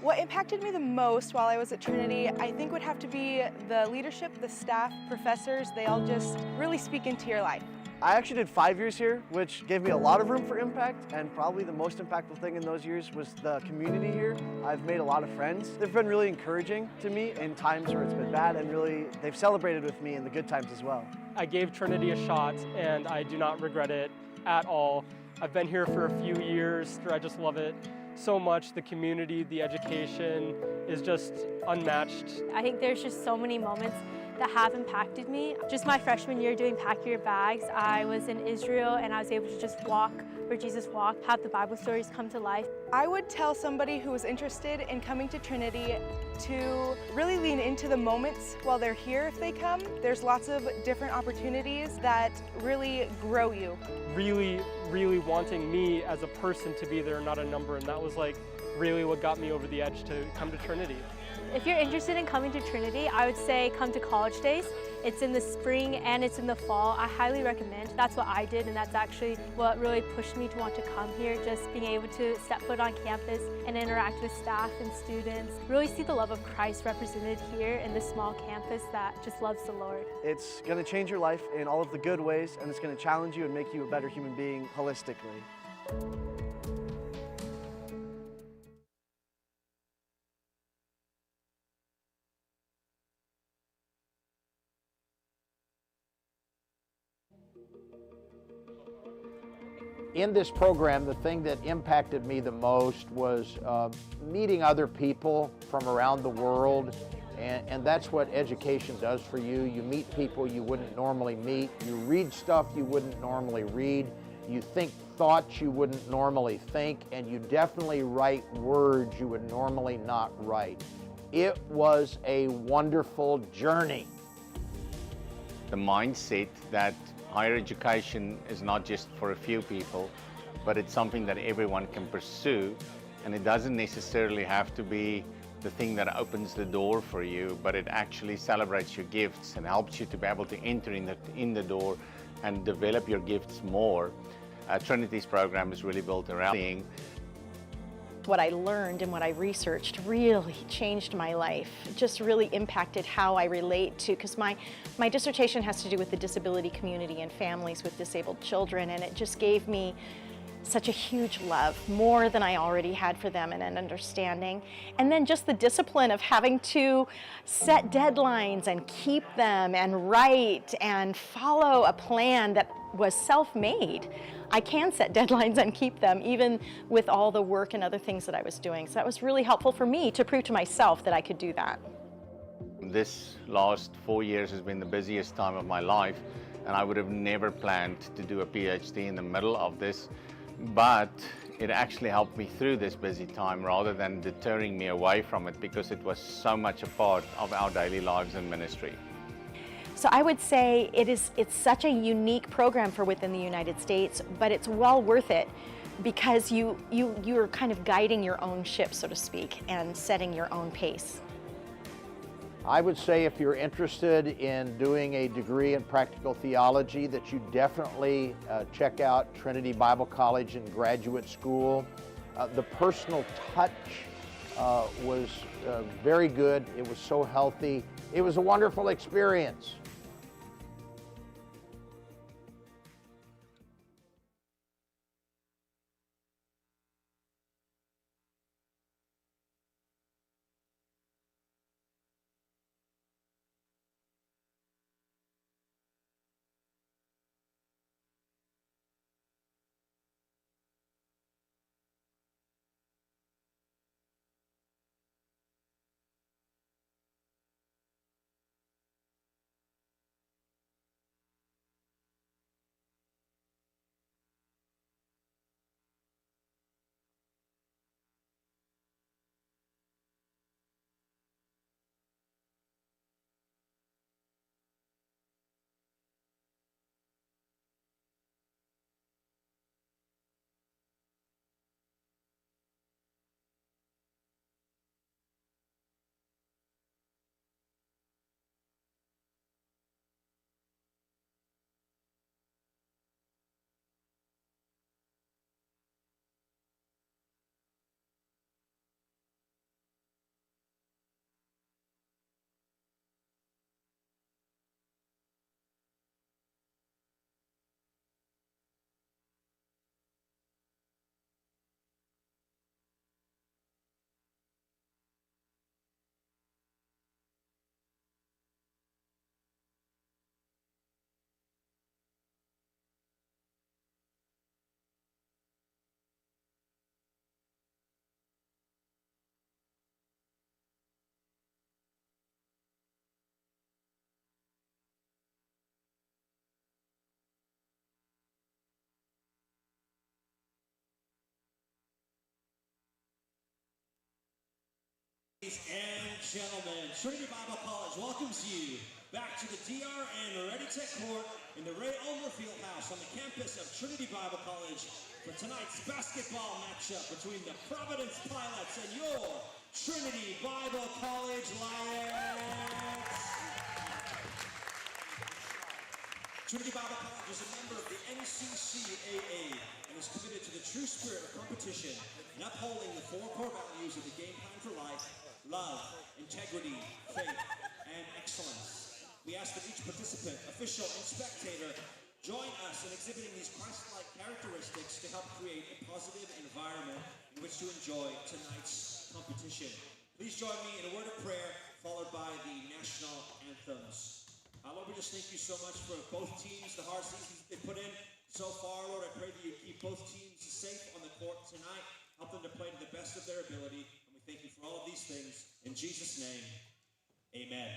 What impacted me the most while I was at Trinity, I think would have to be the leadership, the staff, professors. They all just really speak into your life. I actually did 5 years here, which gave me a lot of room for impact, and probably the most impactful thing in those years was the community here. I've made a lot of friends. They've been really encouraging to me in times where it's been bad, and really they've celebrated with me in the good times as well. I gave Trinity a shot, and I do not regret it at all. I've been here for a few years. I just love it so much. The community, the education is just unmatched. I think there's just so many moments that have impacted me. Just my freshman year doing Pack Your Bags, I was in Israel and I was able to just walk where Jesus walked, have the Bible stories come to life. I would tell somebody who was interested in coming to Trinity to really lean into the moments while they're here if they come. There's lots of different opportunities that really grow you. Really wanting me as a person to be there, not a number, and that was like really what got me over the edge to come to Trinity. If you're interested in coming to Trinity, I would say come to College Days. It's in the spring and it's in the fall. I highly recommend. That's what I did, and that's actually what really pushed me to want to come here, just being able to step foot on campus and interact with staff and students. Really see the love of Christ represented here in this small campus that just loves the Lord. It's going to change your life in all of the good ways, and it's going to challenge you and make you a better human being holistically. In this program, the thing that impacted me the most was meeting other people from around the world, and that's what education does for you. You meet people you wouldn't normally meet, you read stuff you wouldn't normally read, you think thoughts you wouldn't normally think, and you definitely write words you would normally not write. It was a wonderful journey. The mindset that higher education is not just for a few people, but it's something that everyone can pursue, and it doesn't necessarily have to be the thing that opens the door for you, but it actually celebrates your gifts and helps you to be able to enter in the door and develop your gifts more. Trinity's program is really built around being. What I learned and what I researched really changed my life. It just really impacted how I relate to, because my dissertation has to do with the disability community and families with disabled children, and it just gave me such a huge love, more than I already had for them, and an understanding. And then just the discipline of having to set deadlines and keep them and write and follow a plan that was self-made. I can set deadlines and keep them, even with all the work and other things that I was doing. So that was really helpful for me to prove to myself that I could do that. This last 4 years has been the busiest time of my life, and I would have never planned to do a PhD in the middle of this, but it actually helped me through this busy time rather than deterring me away from it, because it was so much a part of our daily lives and ministry. So I would say it's such a unique program for within the United States, but it's well worth it because you're kind of guiding your own ship, so to speak, and setting your own pace. I would say if you're interested in doing a degree in practical theology, that you definitely check out Trinity Bible College and Graduate School. The personal touch was very good. It was so healthy. It was a wonderful experience. Ladies and gentlemen, Trinity Bible College welcomes you back to the DRN Ready Tech Court in the Ray Ulmer Fieldhouse on the campus of Trinity Bible College for tonight's basketball matchup between the Providence Pilots and your Trinity Bible College Lions. Trinity Bible College is a member of the NCCAA and is committed to the true spirit of competition and upholding the 4 core values of the game plan for life: love, integrity, faith, and excellence. We ask that each participant, official, and spectator join us in exhibiting these Christ-like characteristics to help create a positive environment in which to enjoy tonight's competition. Please join me in a word of prayer, followed by the national anthems. Lord, we just thank you so much for both teams, the hard seasons they put in so far. Lord, I pray that you keep both teams safe on the court tonight, help them to play to the best of their ability, and we thank you for all of these things. In Jesus' name, amen.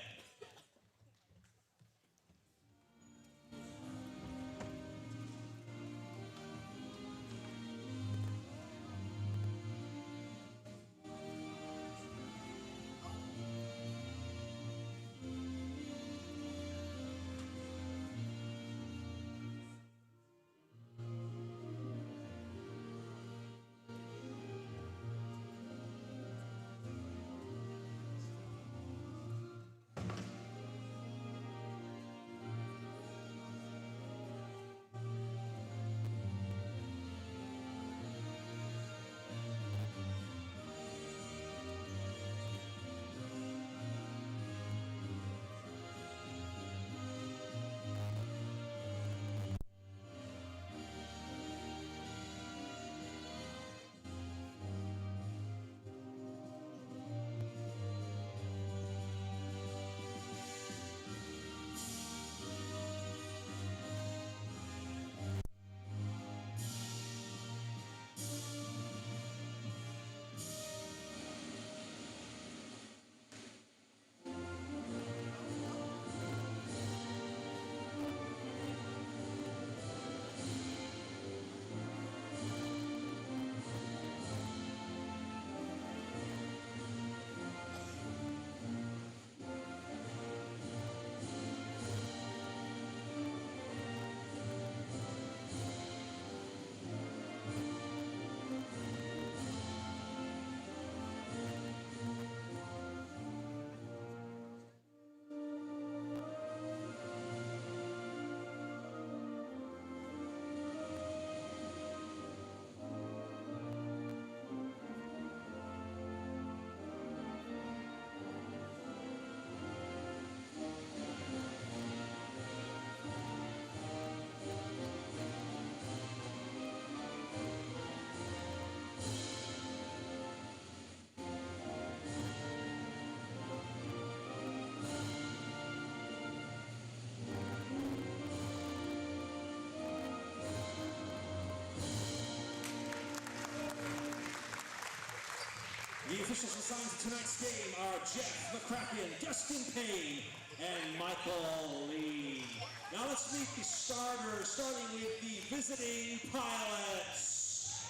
The officials assigned to tonight's game are Jeff McCracken, Dustin Payne, and Michael Lee. Now let's meet the starters, starting with the visiting Pilots.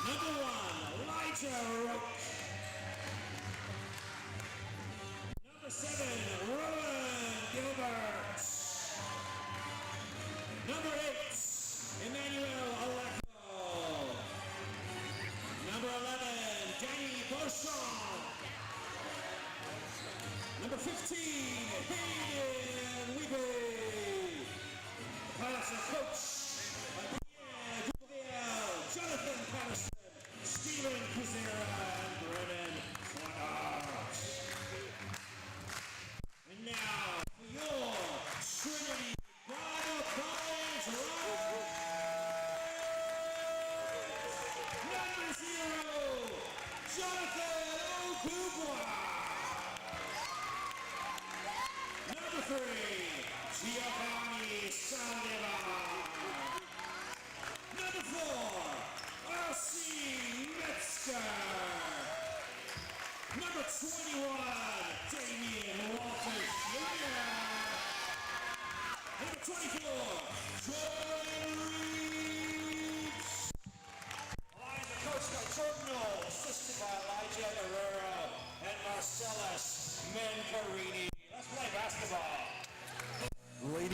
Number 1, Elijah Roach. Number 7, Roland Gilbert. Number 8, Emmanuel Alecko. Number 11, Danny Beauchamp. Number 15, Hayden Weeby. The Pilots are coached by Pierre Duviel, Jonathan Patterson, Steven Kuzera, and Brennan Flaggart. And now, for your Trinity Bible College Live. Jonathan Okubwa. Number 3, Giovanni Sandeva.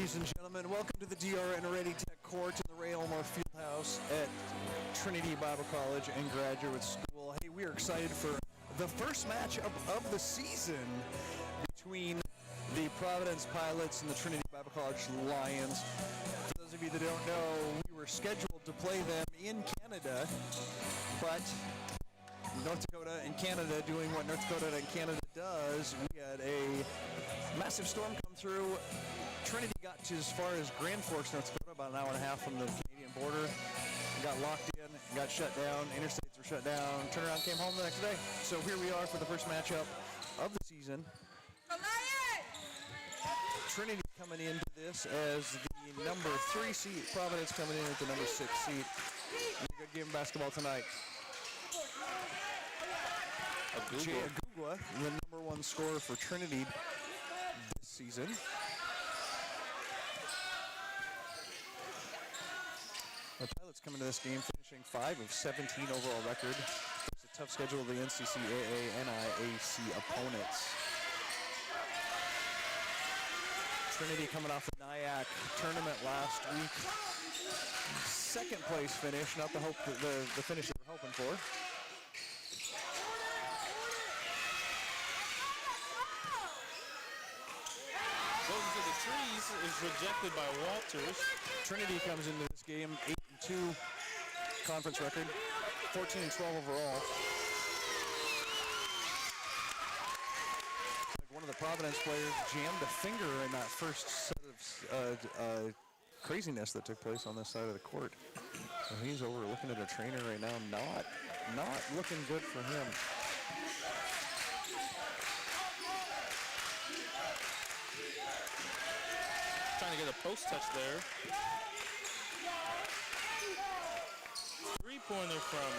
Ladies and gentlemen, welcome to the DRN Ready Tech Court in the Ray Elmore Fieldhouse at Trinity Bible College and Graduate School. Hey, we are excited for the first matchup of the season between the Providence Pilots and the Trinity Bible College Lions. For those of you that don't know, we were scheduled to play them in Canada, but North Dakota and Canada doing what North Dakota and Canada does. We had a massive storm come through. Trinity got to as far as Grand Forks, North Dakota, about an hour and a half from the Canadian border. Got locked in, got shut down, interstates were shut down, turnaround came home the next day. So here we are for the first matchup of the season. Trinity coming into this as the number 3 seed, Providence coming in at the number 6 seed. A good game of basketball tonight. Jay Agugwa, the number 1 scorer for Trinity this season. The Pilots coming to this game finishing 5 of 17 overall record. It's a tough schedule of the NCCAA and NIAC opponents. Trinity coming off the NIAC tournament last week. Second place finish, not the finish they were hoping for. Goes to the trees, is rejected by Walters. Trinity comes into this game 8-2 conference record, 14-12 overall. One of the Providence players jammed a finger in that first set of craziness that took place on this side of the court. So he's over looking at a trainer right now, not looking good for him. Trying to get a post touch there. Three-pointer from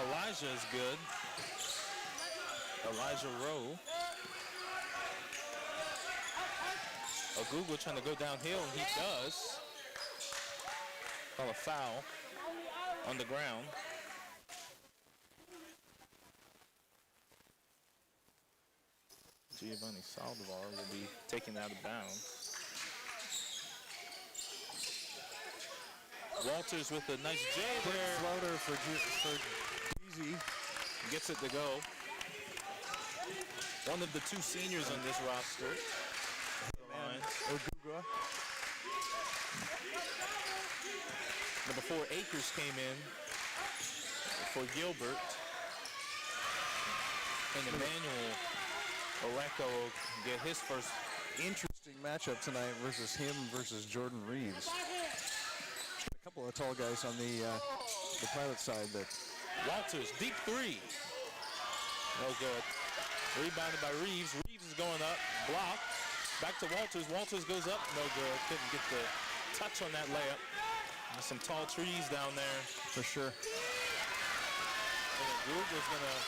Elijah is good. Elijah Rowe. Agugwa trying to go downhill, and he does. Call a foul on the ground. Giovanni Saldivar will be taken out of bounds. Walters with a nice J there. Floater for Easy. Gets it to go. One of the 2 seniors on this roster. Agugwa. Number 4, Akers came in for Gilbert. And Emmanuel Oreko will get his first. Interesting matchup tonight versus Jordan Reeves. A couple of tall guys on the Pilot side. That Walters, deep 3. No good. Rebounded by Reeves. Reeves is going up, blocked. Back to Walters. Walters goes up, no good. Couldn't get the touch on that layup. There's some tall trees down there. For sure. And Agugwa's gonna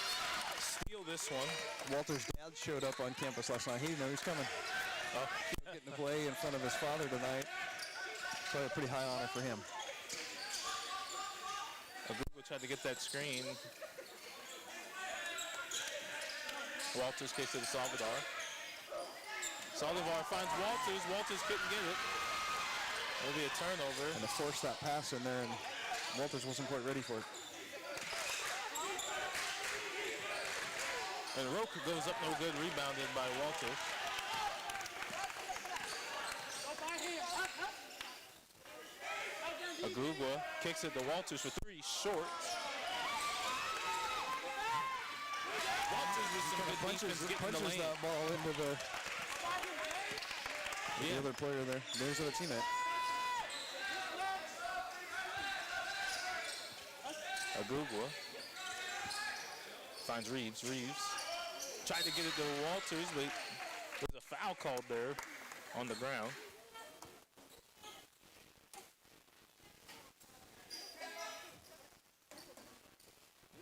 steal this one. Walter's dad showed up on campus last night. He knew he's coming. Getting to play in front of his father tonight. Probably a pretty high honor for him. Agugwa tried to get that screen. Walters kicks it to Saldivar. Saldivar finds Walters. Walters couldn't get it. It'll be a turnover. And to force that pass in there, and Walters wasn't quite ready for it. And Roka goes up, no good, rebounded by Walters. Agugwa kicks it to Walters for 3, short. Walters with some good defense getting the lane. That ball into the other player there. There's the teammate. Agugwa finds Reeves. Reeves tried to get it to Walters, but there's a foul called there on the ground.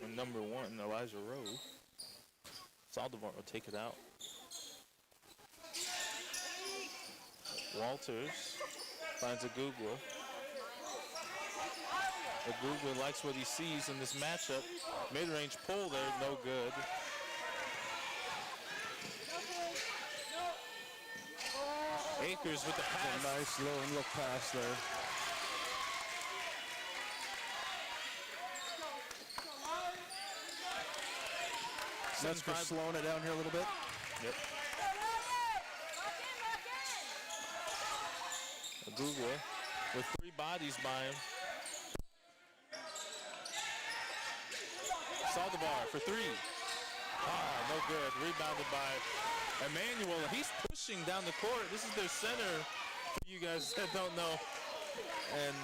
And number 1, Elijah Rowe. Saldivar will take it out. Walters finds Agugwa. Agugwa likes what he sees in this matchup. Mid-range pull there, no good. Akers with the pass. A nice low and look pass there. Metzger slowing it down here a little bit. Yep. Google with 3 bodies by him. Saldivar for 3. Ah, no good. Rebounded by Emmanuel. He's pushing down the court. This is their center, for you guys that don't know. And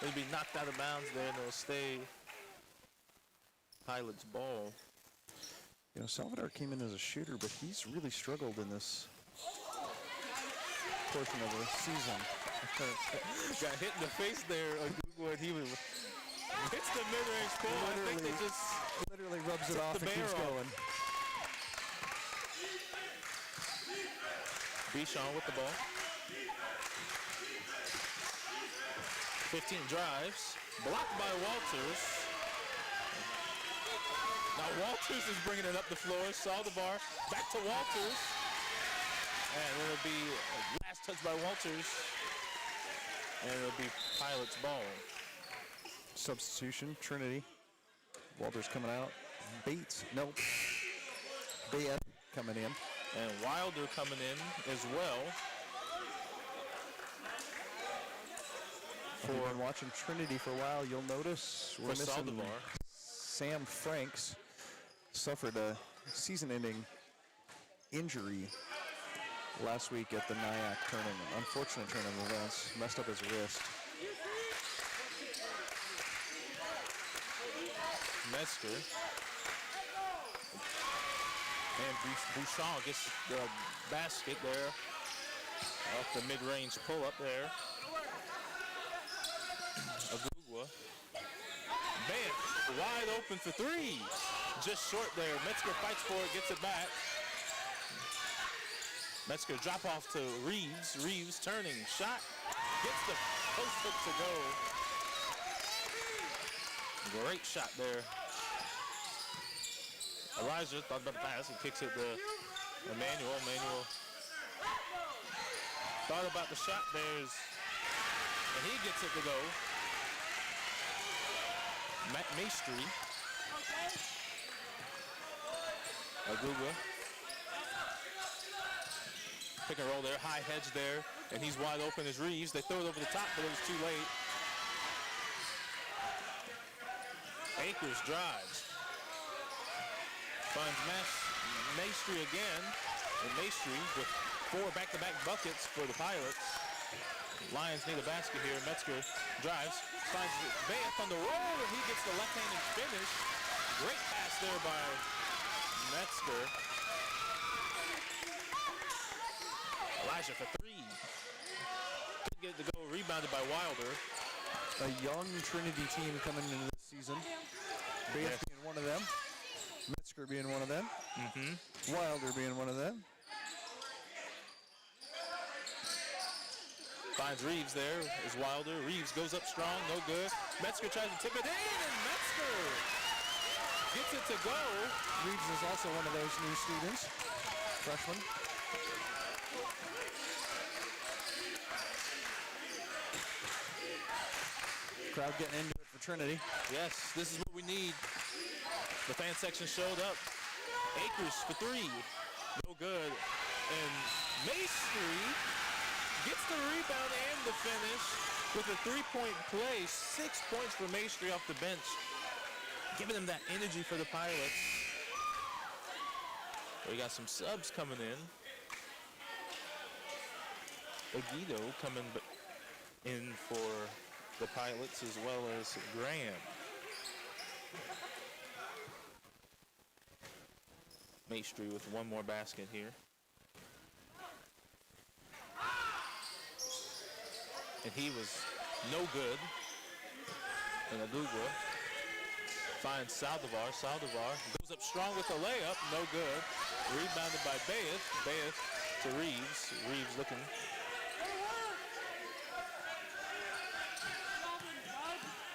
it'll be knocked out of bounds there, and it'll stay Pilots ball. You know, Salvador came in as a shooter, but he's really struggled in this portion of the season. Got hit in the face there, Google, and he was hits the mid-range pull. I think they just literally rubs it off and keeps going. Bichon with the ball. 15 drives, blocked by Walters. Now Walters is bringing it up the floor. Saldivar back to Walters. And it'll be a last touch by Walters. And it'll be Pilots ball. Substitution, Trinity. Walters coming out. Bates, nope. Bayeth coming in. And Wilder coming in as well. If you've been watching Trinity for a while, you'll notice we're missing Saldivar. Sam Franks. Suffered a season-ending injury last week at the NIAC tournament. Unfortunate turn of events. Messed up his wrist. Metzger. And Bouchon gets the basket there off the mid-range pull-up there. Agugwa. Bam! Wide open for 3. Just short there. Metzger fights for it, gets it back. Metzger drop off to Reeves. Reeves turning. Shot. Gets the post hook to go. Great shot there. Elijah thought about the pass and kicks it to Emmanuel. Emmanuel thought about the shot there, and he gets it to go. Matt Maestri. Aguga. Pick and roll there, high hedge there, and he's wide open as Reeves. They throw it over the top, but it was too late. Akers drives. Finds Maestri again, and Maestri with 4 back-to-back buckets for the Pilots. Lions need a basket here. Metzger drives, finds Bayeth on the roll, and he gets the left-handed finish. Great pass there by Metzger. Elijah for 3. Couldn't get it to go, rebounded by Wilder. A young Trinity team coming into this season. Bayeth being one of them. Metzger being one of them. Wilder being one of them. Finds Reeves there is Wilder. Reeves goes up strong, no good. Metzger tries to tip it in, and Metzger gets it to go. Reeves is also one of those new students, freshman. Crowd getting into it for Trinity. Yes, this is what we need. The fan section showed up. Akers for 3, no good. And Maestri gets the rebound and the finish with a 3-point play. 6 points for Maestri off the bench, giving them that energy for the Pilots. We got some subs coming in. Aguido coming in for the Pilots, as well as Graham. Maestri with 1 more basket here. And he was no good. And Aduga finds Saldivar. Saldivar goes up strong with a layup, no good. Rebounded by Bayeth. Bayeth to Reeves. Reeves looking.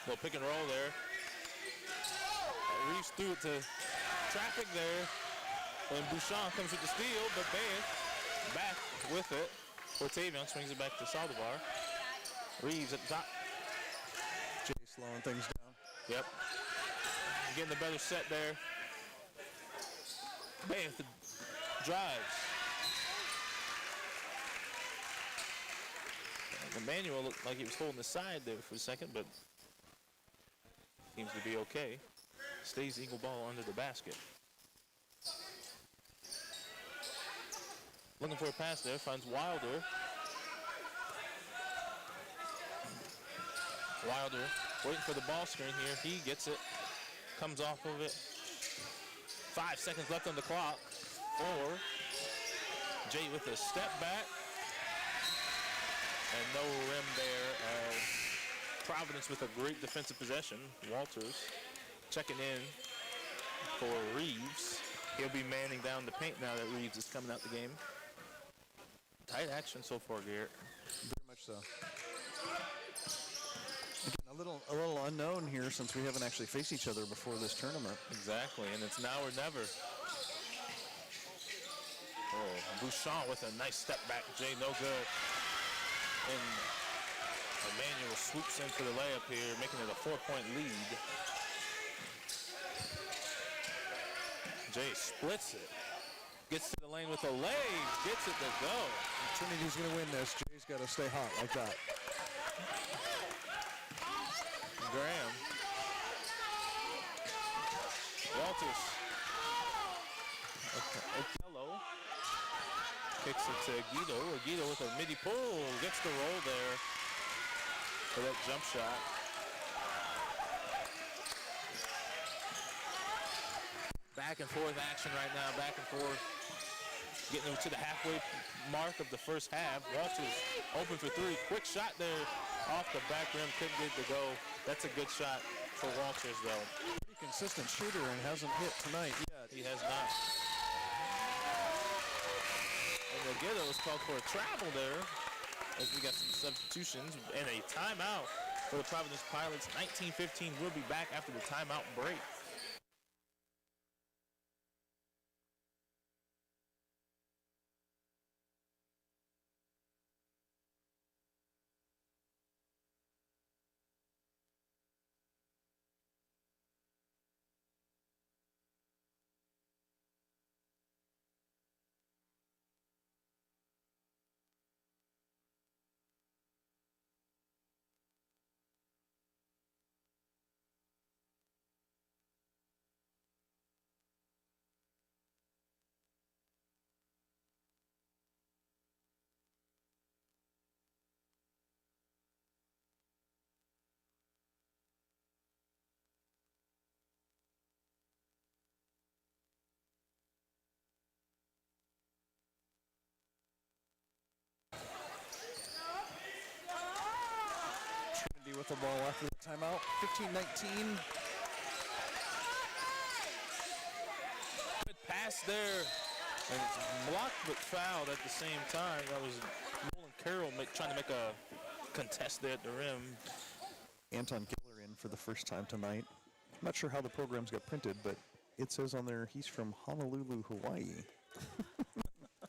Little pick and roll there. Reeves threw it to traffic there. And Bouchon comes with the steal, but Bayeth back with it. Ortavian swings it back to Saldivar. Reeves at the top. Jay slowing things down. Yep. Getting a better set there. Bam, drives. Emmanuel looked like he was holding the side there for a second, but seems to be okay. Stays Eagle ball under the basket. Looking for a pass there, finds Wilder. Wilder waiting for the ball screen here. He gets it, comes off of it. 5 seconds left on the clock. 4. Jay with a step back. And no rim there as Providence with a great defensive possession. Walters checking in for Reeves. He'll be manning down the paint now that Reeves is coming out the game. Tight action so far, Garrett. Very much so. Again, a little unknown here since we haven't actually faced each other before this tournament. Exactly, and it's now or never. Oh, Bouchon with a nice step back. Jay, no good. And Emmanuel swoops in for the layup here, making it a 4-point lead. Jay splits it. Gets to the lane with a leg, gets it to go. And Trinity's going to win this. Jay's got to stay hot like that. Graham. Walters. Okello. Kicks it to Guido. Guido with a midi pull. Gets the roll there for that jump shot. Back and forth action right now. Back and forth. Getting to the halfway mark of the first half. Walters open for 3. Quick shot there off the back rim. Couldn't get it to go. That's a good shot for Walters, though. Pretty consistent shooter and hasn't hit tonight yet. He has not. And Ghetto was called for a travel there as we got some substitutions and a timeout for the Providence Pilots. 19-15 will be back after the timeout break. With the ball after the timeout. 15-19. Good pass there. And it's blocked but fouled at the same time. That was Nolan Carroll trying to make a contest there at the rim. Anton Giller in for the first time tonight. I'm not sure how the programs got printed, but it says on there he's from Honolulu, Hawaii.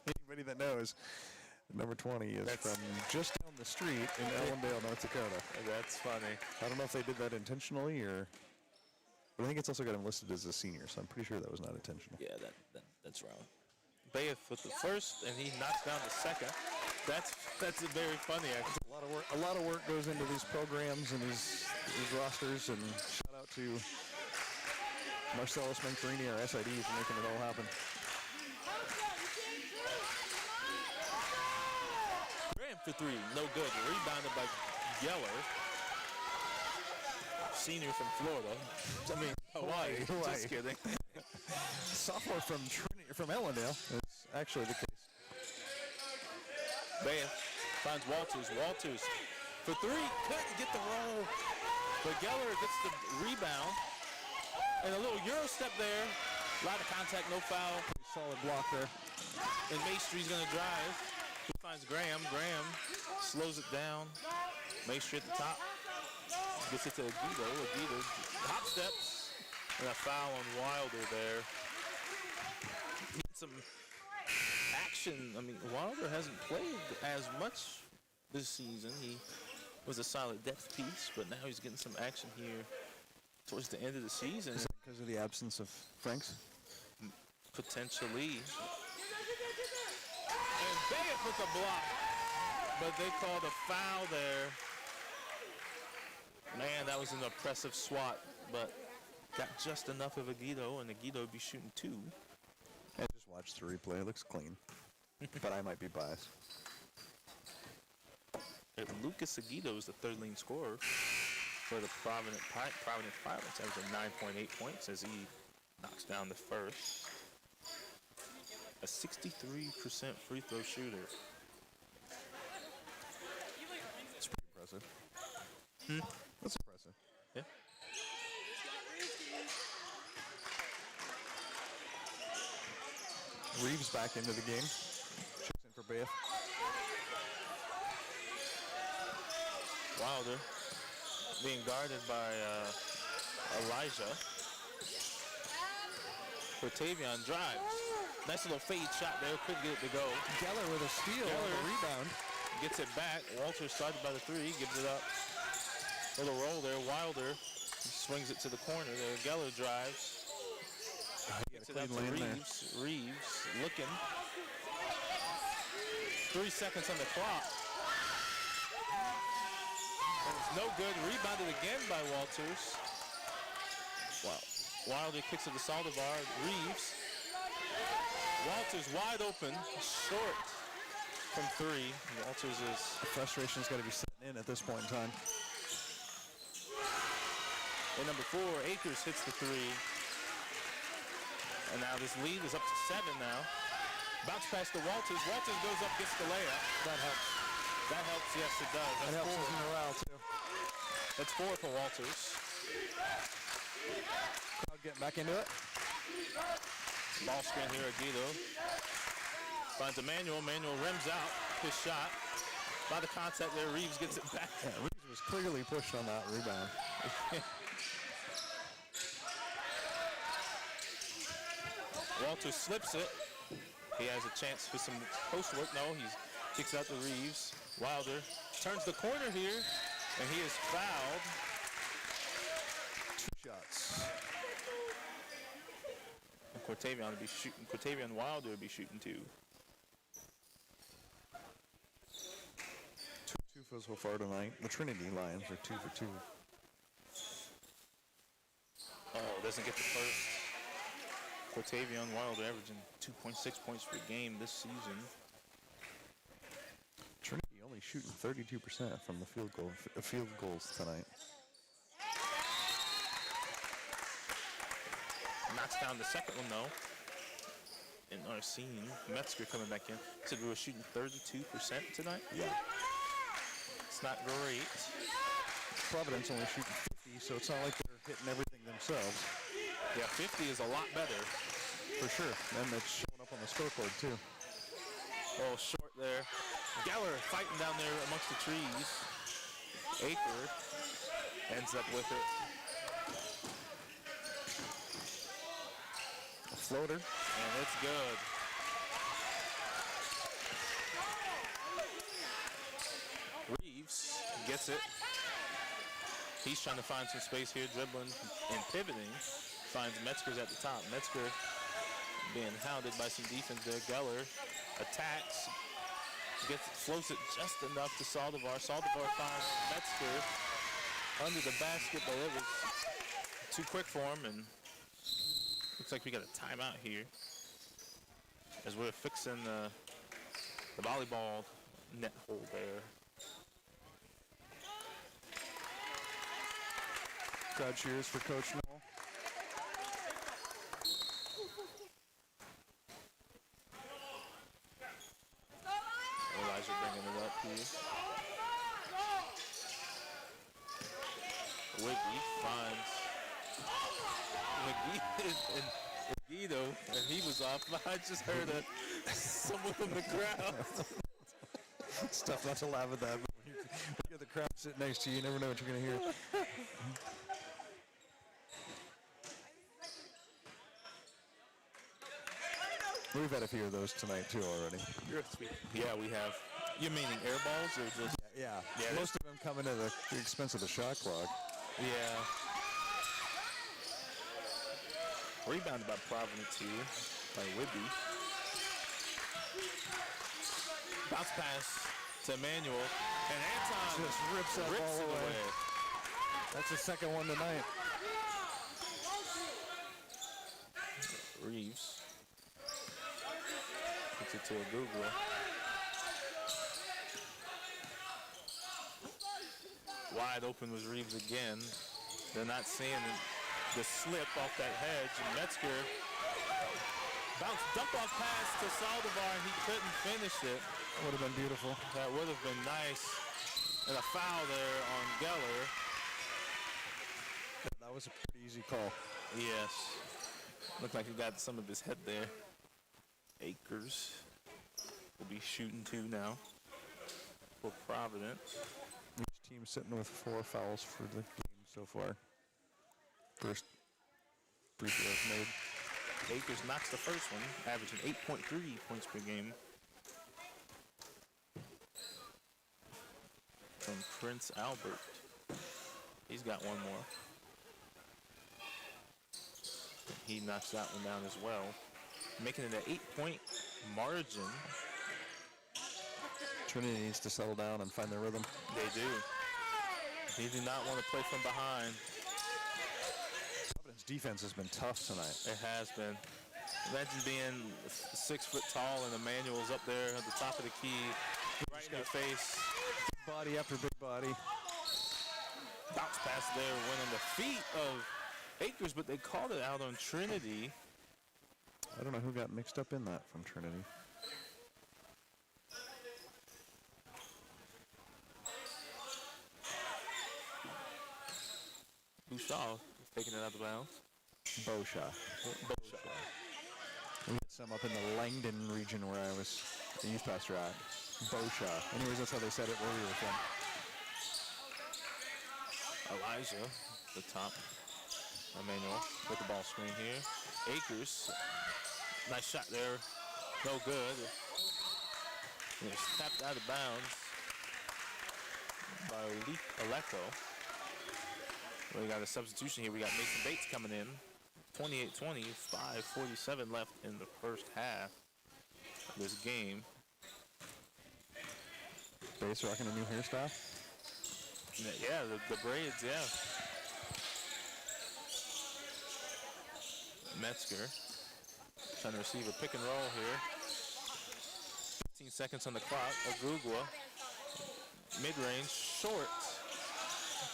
Anybody that knows, number 20 is from just down the street in Ellendale, North Dakota. That's funny. I don't know if they did that intentionally or, but I think it's also got him listed as a senior, so I'm pretty sure that was not intentional. Yeah, that's wrong. Bayeth with the first, and he knocks down the second. That's very funny, actually. A lot of work goes into these programs and these rosters, and shout out to Marcellus Manfrini, our SID, for making it all happen. Graham for 3, no good. Rebounded by Geller. Senior from Florida. I mean, Hawaii. Just kidding. Sophomore from Trinity, from Ellendale is actually the case. Bayeth finds Walters. Walters for 3, couldn't get the roll. But Geller gets the rebound. And a little Euro step there. A lot of contact, no foul. Pretty solid block there. And Maestry's gonna drive. He finds Graham. Graham slows it down. Maestry at the top. Gets it to Guido. Guido hop steps. And a foul on Wilder there. Some action production, I mean, Wilder hasn't played as much this season. He was a solid depth piece, but now he's getting some action here towards the end of the season. Is it because of the absence of Franks? Potentially. And Bayett with the block, but they called a foul there. Man, that was an impressive swat, but got just enough of Aguido, and Aguido would be shooting 2. I just watched the replay. It looks clean, but I might be biased. Lucas Aguido is the third leading scorer for the Providence Pirates, averaging 9.8 points as he knocks down the first. A 63% free throw shooter. It's pretty impressive. That's impressive. Yeah. Reeves back into the game. Checks in for Bayeth. Wilder being guarded by Elijah. Cortavian drives. Nice little fade shot there. Couldn't get it to go. Geller with a steal on the rebound. Gets it back. Walter started by the 3. Gives it up. Little roll there. Wilder swings it to the corner there. Geller drives. Gets it up to Reeves. Reeves looking. 3 seconds on the clock. It's no good. Rebounded again by Walters. Wow. Wilder kicks it to Saldivar. Reeves. Walters wide open. Short from 3. Walters is... The frustration's got to be setting in at this point in time. And number 4, Akers hits the 3. And now this lead is up to 7 now. Bounce pass to Walters. Walters goes up, gets the layup. That helps. That helps, yes it does. That helps his morale too. That's 4 for Walters. Crowd getting back into it. Ball screen here, Aguido. Finds Emmanuel. Emmanuel rims out his shot. By the contact there, Reeves gets it back. Yeah, Reeves was clearly pushed on that rebound. Walters slips it. He has a chance for some post work. No, he kicks out to Reeves. Wilder turns the corner here, and he is fouled. 2 shots. And Cortavian would be shooting. Cortavian Wilder would be shooting 2. 2 so far tonight. The Trinity Lions are 2 for 2. Oh, doesn't get the first. Cortavian Wilder averaging 2.6 points per game this season. Trinity only shooting 32% from the field goals tonight. Knocks down the second one though. And Arsene Metzger coming back in. So we were shooting 32% tonight. Yeah. It's not great. Providence only shooting 50, so it's not like they're hitting everything themselves. Yeah, 50 is a lot better. For sure. And it's showing up on the scoreboard too. Oh, short there. Geller fighting down there amongst the trees. Aker ends up with it. A floater. And it's good. Reeves gets it. He's trying to find some space here, dribbling and pivoting. Finds Metzger's at the top. Metzger being hounded by some defense there. Geller attacks. Floats it just enough to Saldivar. Saldivar finds Metzger under the basket, but it was too quick for him, and looks like we got a timeout here as we're fixing the volleyball net hole there. Crowd cheers for Coach Noel. Elijah bringing it up here. Wiggy finds McGee and Guido, and he was off. I just heard someone from the crowd. It's tough not to laugh at that, but when you got the crowd sitting next to you, you never know what you're going to hear. We've had a few of those tonight too already. You're sweet. Yeah, we have. You're meaning air balls or just? Yeah. Most of them coming at the expense of the shot clock. Yeah. Rebounded by Providence here, by Whitby. Bounce pass to Emmanuel, and Anton Just rips that ball it away. That's the second one tonight. Reeves puts it to a Google. Wide open was Reeves again. They're not seeing the slip off that hedge. And Metzger dump off pass to Saldivar, and he couldn't finish it. That would have been beautiful. That would have been nice. And a foul there on Geller. That was a pretty easy call. Yes. Looked like he got some of his head there. Akers will be shooting 2 now for Providence. Each team sitting with 4 fouls for the game so far. First free throws made. Akers knocks the first one, averaging 8.3 points per game. From Prince Albert. He's got one more. He knocks that one down as well, making it an 8-point margin. Trinity needs to settle down and find their rhythm. They do. They do not want to play from behind. Providence defense has been tough tonight. It has been. Imagine being 6 foot tall and Emmanuel's up there at the top of the key, right in your face. Big body after big body. Bounce pass there, went on the feet of Akers, but they called it out on Trinity. I don't know who got mixed up in that from Trinity. Bouchard is taking it out of bounds. Bosha. We had some up in the Langdon region where I was the youth pastor at. Bosha. Anyways, that's how they said it where we were from. Elijah, the top. Emmanuel with the ball screen here. Akers, nice shot there. No good. It's tapped out of bounds by Aleko. We got a substitution here. We got Mason Bates coming in. 28-20, 5:47 left in the first half of this game. Bates rocking a new hairstyle? Yeah, the braids, yeah. Metzger trying to receive a pick and roll here. 15 seconds on the clock. Agugwa, mid-range, short.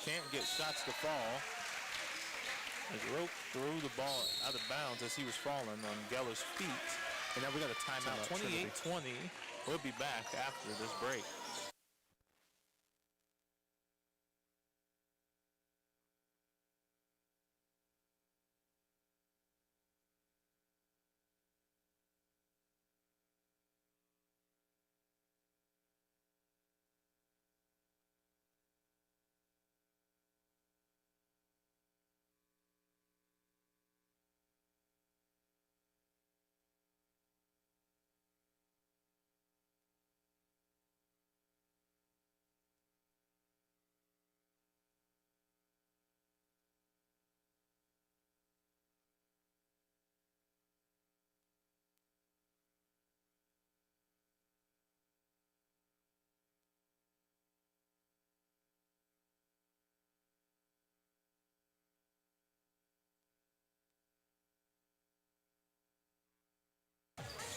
Can't get shots to fall. As Roke threw the ball out of bounds as he was falling on Geller's feet. And now we got a timeout. 28-20. We'll be back after this break.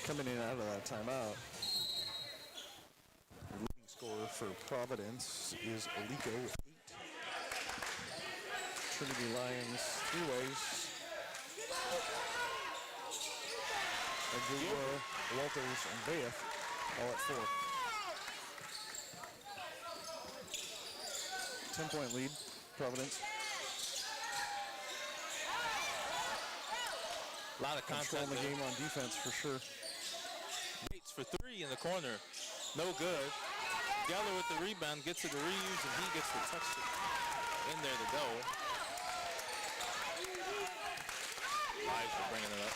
Coming in out of that timeout, the leading scorer for Providence is Aliko with 8. Trinity Lions 3 ways. Agugwa, Walters, and Bayeth all at 4. 10-point lead, Providence. A lot of contact Controlling the there. game on defense for sure. Bates for 3 in the corner. No good. Geller with the rebound gets it to Reeves, and he gets the touch in there to go. Lives are bringing it up.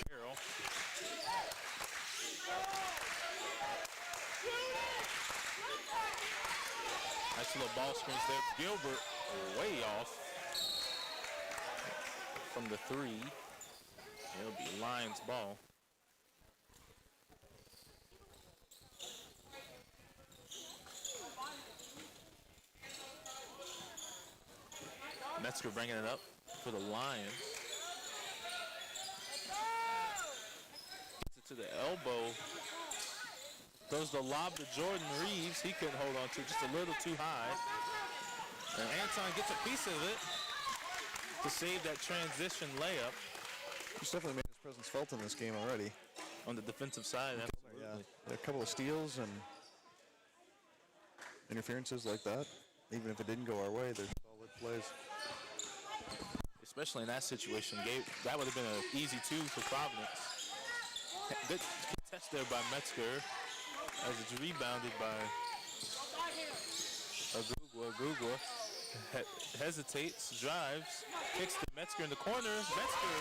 Carroll. Nice little ball screens there. Gilbert way off from the three. It'll be Lions ball. Metzger bringing it up for the Lions. Gets it to the elbow. Throws the lob to Jordan Reeves. He couldn't hold on to it, just a little too high. And Anton gets a piece of it to save that transition layup. He's definitely made his presence felt in this game already. On the defensive side, absolutely. Yeah, a couple of steals and interferences like that. Even if it didn't go our way, they're solid plays. Especially in that situation, that would have been an easy two for Providence. Good catch there by Metzger as it's rebounded by Agugwa. Hesitates, drives, kicks to Metzger in the corner. Metzger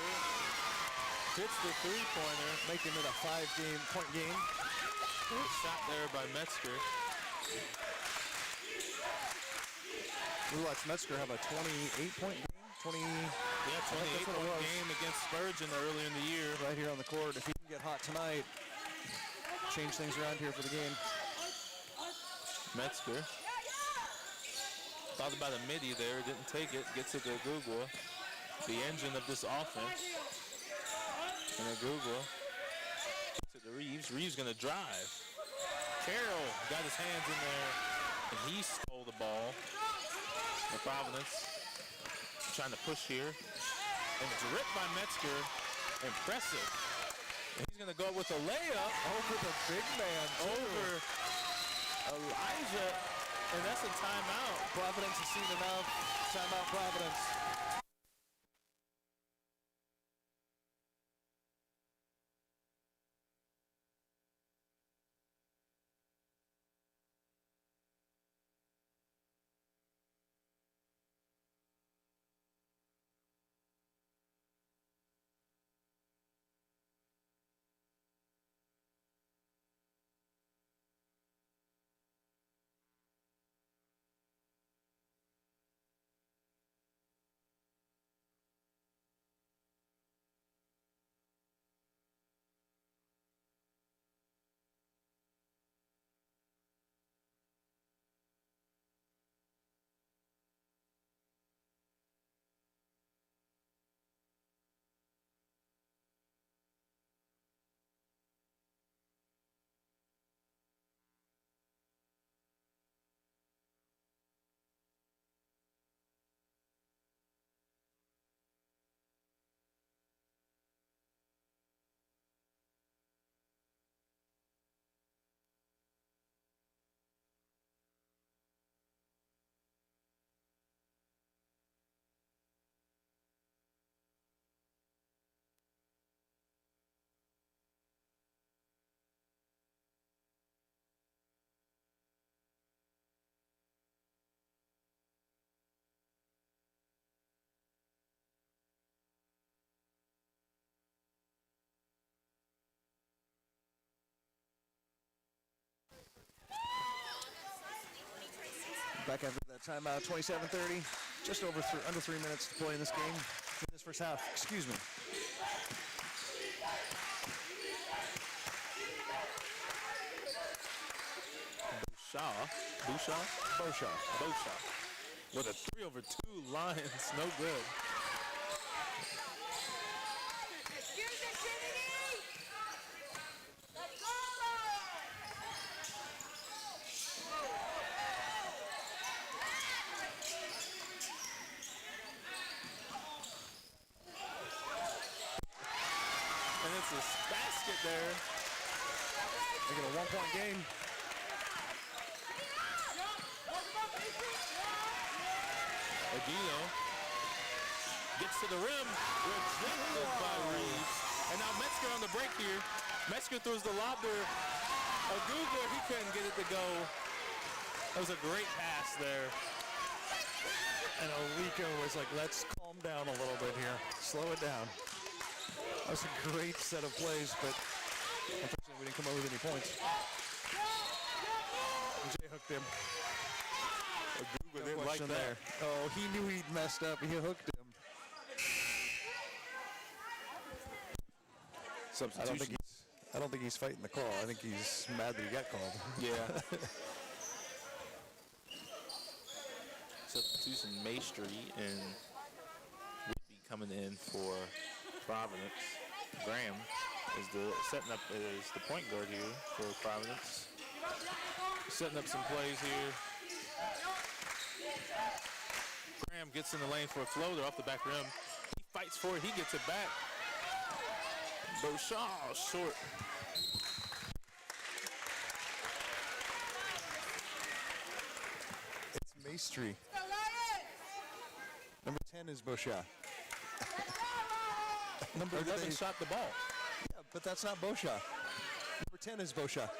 hits the three-pointer, making it a 5-point game. Good shot there by Metzger. We watched Metzger have a 28-point game. 28-point game against Spurgeon earlier in the year. Right here on the court. If he can get hot tonight, change things around here for the game. Metzger. Thought about a midi there, didn't take it. Gets it to Agugwa, the engine of this offense. And Agugwa gets it to Reeves. Reeves gonna drive. Carroll got his hands in there, and he stole the ball. The Providence trying to push here. And dripped by Metzger. Impressive. And he's gonna go with a layup. Over the big man, too. Over Elijah. And that's a timeout. Providence has seen enough. Timeout, Providence. Back after that timeout, 27-30. Just under 3 minutes to play in this game. In this first half, excuse me. Beauchamp. With a 3 over 2 Lions, no good. And it's a basket there. Making a 1-point game. Aguido gets to the rim, rejected by Reeves. And now Metzger on the break here. Metzger throws the lob to Agugwa. He couldn't get it to go. That was a great pass there. And Alico was like, let's calm down a little bit here. Slow it down. That was a great set of plays, but unfortunately we didn't come up with any points. Jay hooked him. Google No didn't like question that. there. Oh, he knew he'd messed up. He hooked him. Substitution. I don't think he's fighting the call. I think he's mad that he got called. Yeah. Substitution Maestri and Whitby coming in for Providence. Graham is setting up as the point guard here for Providence. Setting up some plays here. Graham gets in the lane for a floater off the back rim. He fights for it. He gets it back. Beauchamp short. It's Maestri. Number 10 is Beauchamp. Number 11 shot the ball. Yeah, but that's not Beauchamp. Number 10 is Beauchamp.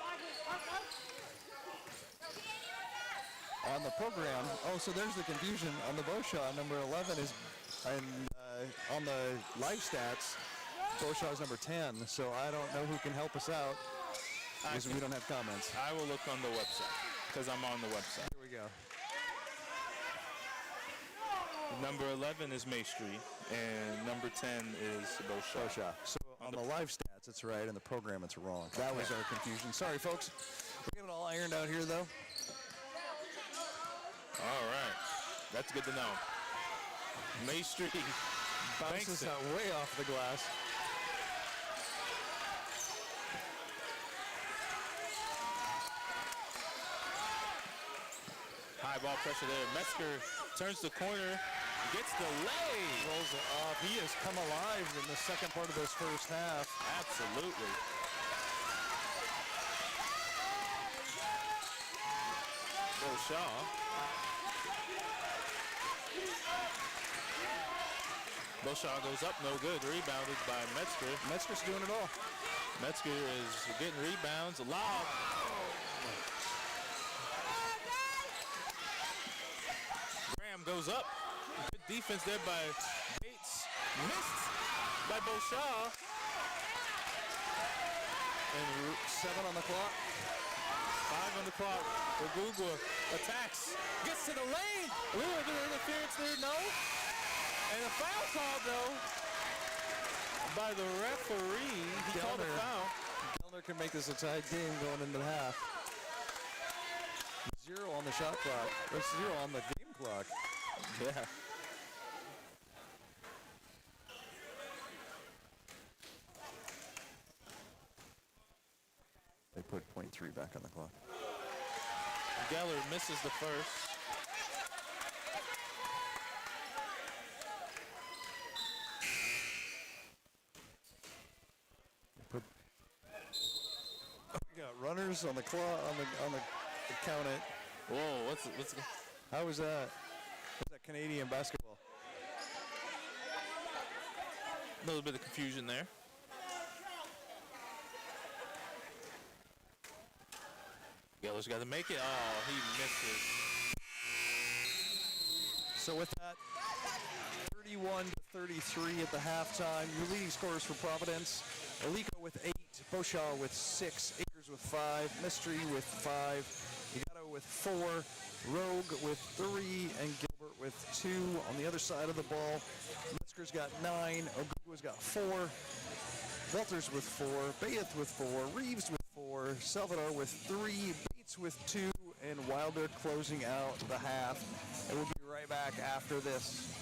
On the program, oh, so there's the confusion. On the Beauchamp, number 11 is, and on the live stats, Beauchamp is number 10. So I don't know who can help us out because we don't have comments. I will look on the website because I'm on the website. Here we go. Number 11 is Maestri, and number 10 is Beauchamp. So on the live stats, it's right, and the program, it's wrong. That was our confusion. Sorry, folks. We're getting it all ironed out here, though. All right. That's good to know. Maestri Bounces out way off the glass. High ball pressure there. Metzger turns the corner, gets the lay. Rolls it off. He has come alive in the second part of this first half. Absolutely. Beauchamp goes up, no good. Rebounded by Metzger. Metzger's doing it all. Metzger is getting rebounds. Lob. Graham goes up. Good defense there by Bates. Missed by Beauchamp. And 7 on the clock. 5 on the clock. Ogugwa attacks. Gets to the lane. Ooh, a little interference there, no. And a foul call, though, by the referee. He called a foul. Kellner can make this a tied game going into the half. 0 on the shot clock. There's 0 on the game clock. Yeah. They put .3 back on the clock. Geller misses the first. We got runners on the clock on the count it. Whoa, what's How was that? Was that Canadian basketball? a little bit of confusion there. Geller's got to make it. Oh, he misses. So with that, 31-33 at the halftime. Your leading scorers for Providence: Alico with 8, Beauchamp with 6, Akers with 5, Maestri with 5, Yagato with 4, Rogue with 3, and Gilbert with 2. On the other side of the ball, Metzger's got 9, Ogugwa's got 4, Walters with 4, Bayeth with 4, Reeves with 4, Salvador with 3, Bates with 2, and Wilder closing out the half. And we'll be right back after this.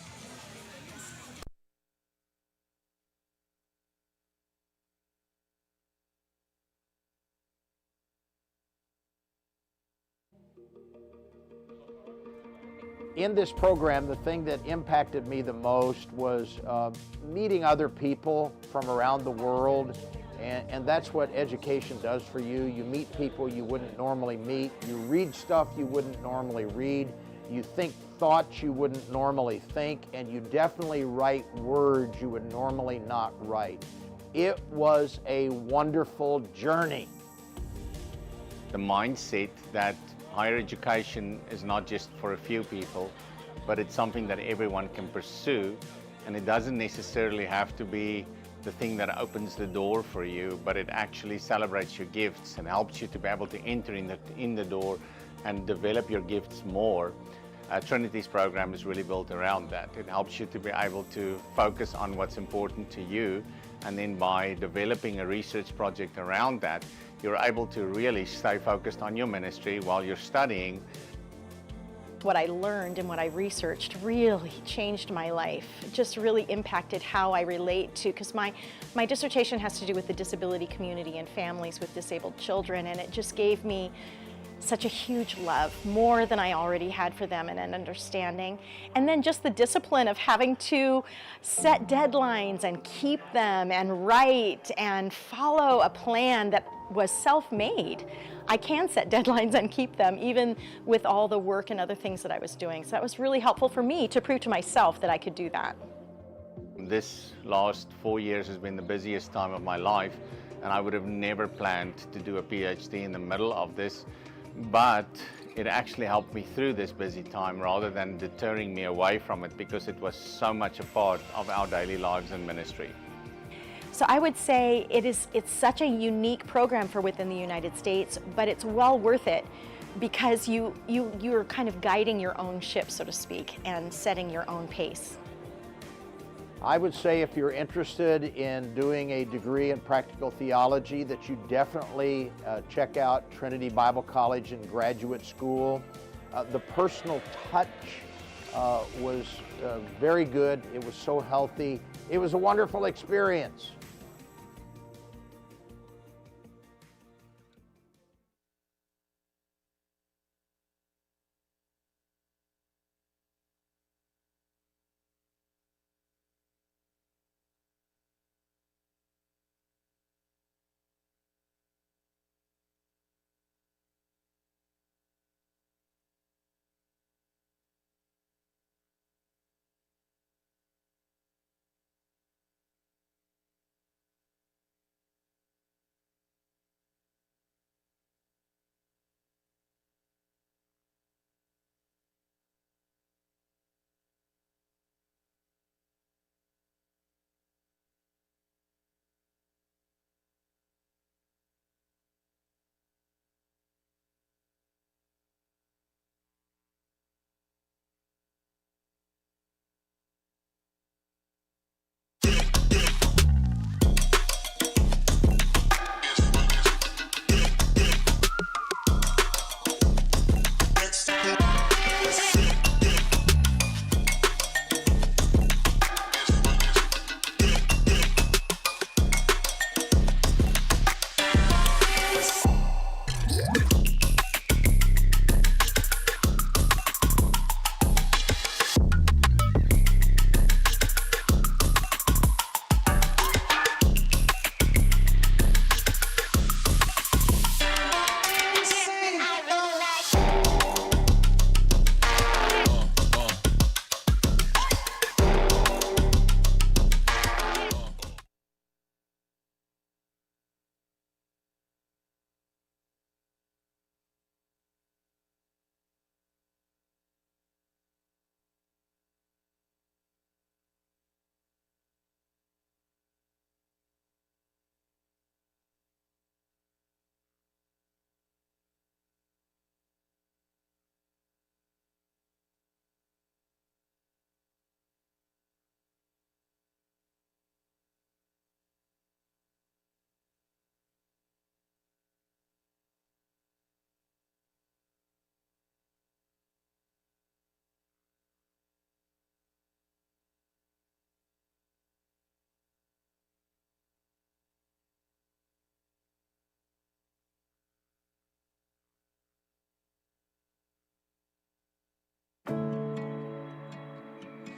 In this program, the thing that impacted me the most was meeting other people from around the world, and that's what education does for you. You meet people you wouldn't normally meet. You read stuff you wouldn't normally read. You think thoughts you wouldn't normally think, and you definitely write words you would normally not write. It was a wonderful journey. The mindset that higher education is not just for a few people, but it's something that everyone can pursue, and it doesn't necessarily have to be the thing that opens the door for you, but it actually celebrates your gifts and helps you to be able to enter in the door and develop your gifts more. Trinity's program is really built around that. It helps you to be able to focus on what's important to you, and then by developing a research project around that, you're able to really stay focused on your ministry while you're studying. What I learned and what I researched really changed my life. It just really impacted how I relate to, because my dissertation has to do with the disability community and families with disabled children, and it just gave me such a huge love, more than I already had for them, and an understanding. And then just the discipline of having to set deadlines and keep them and write and follow a plan that was self-made. I can set deadlines and keep them, even with all the work and other things that I was doing. So that was really helpful for me to prove to myself that I could do that. This last 4 years has been the busiest time of my life, and I would have never planned to do a PhD in the middle of this, but it actually helped me through this busy time rather than deterring me away from it, because it was so much a part of our daily lives and ministry. So I would say it's such a unique program for within the United States, but it's well worth it, because you're kind of guiding your own ship, so to speak, and setting your own pace. I would say if you're interested in doing a degree in practical theology, that you definitely check out Trinity Bible College and Graduate School. The personal touch was very good. It was so healthy. It was a wonderful experience.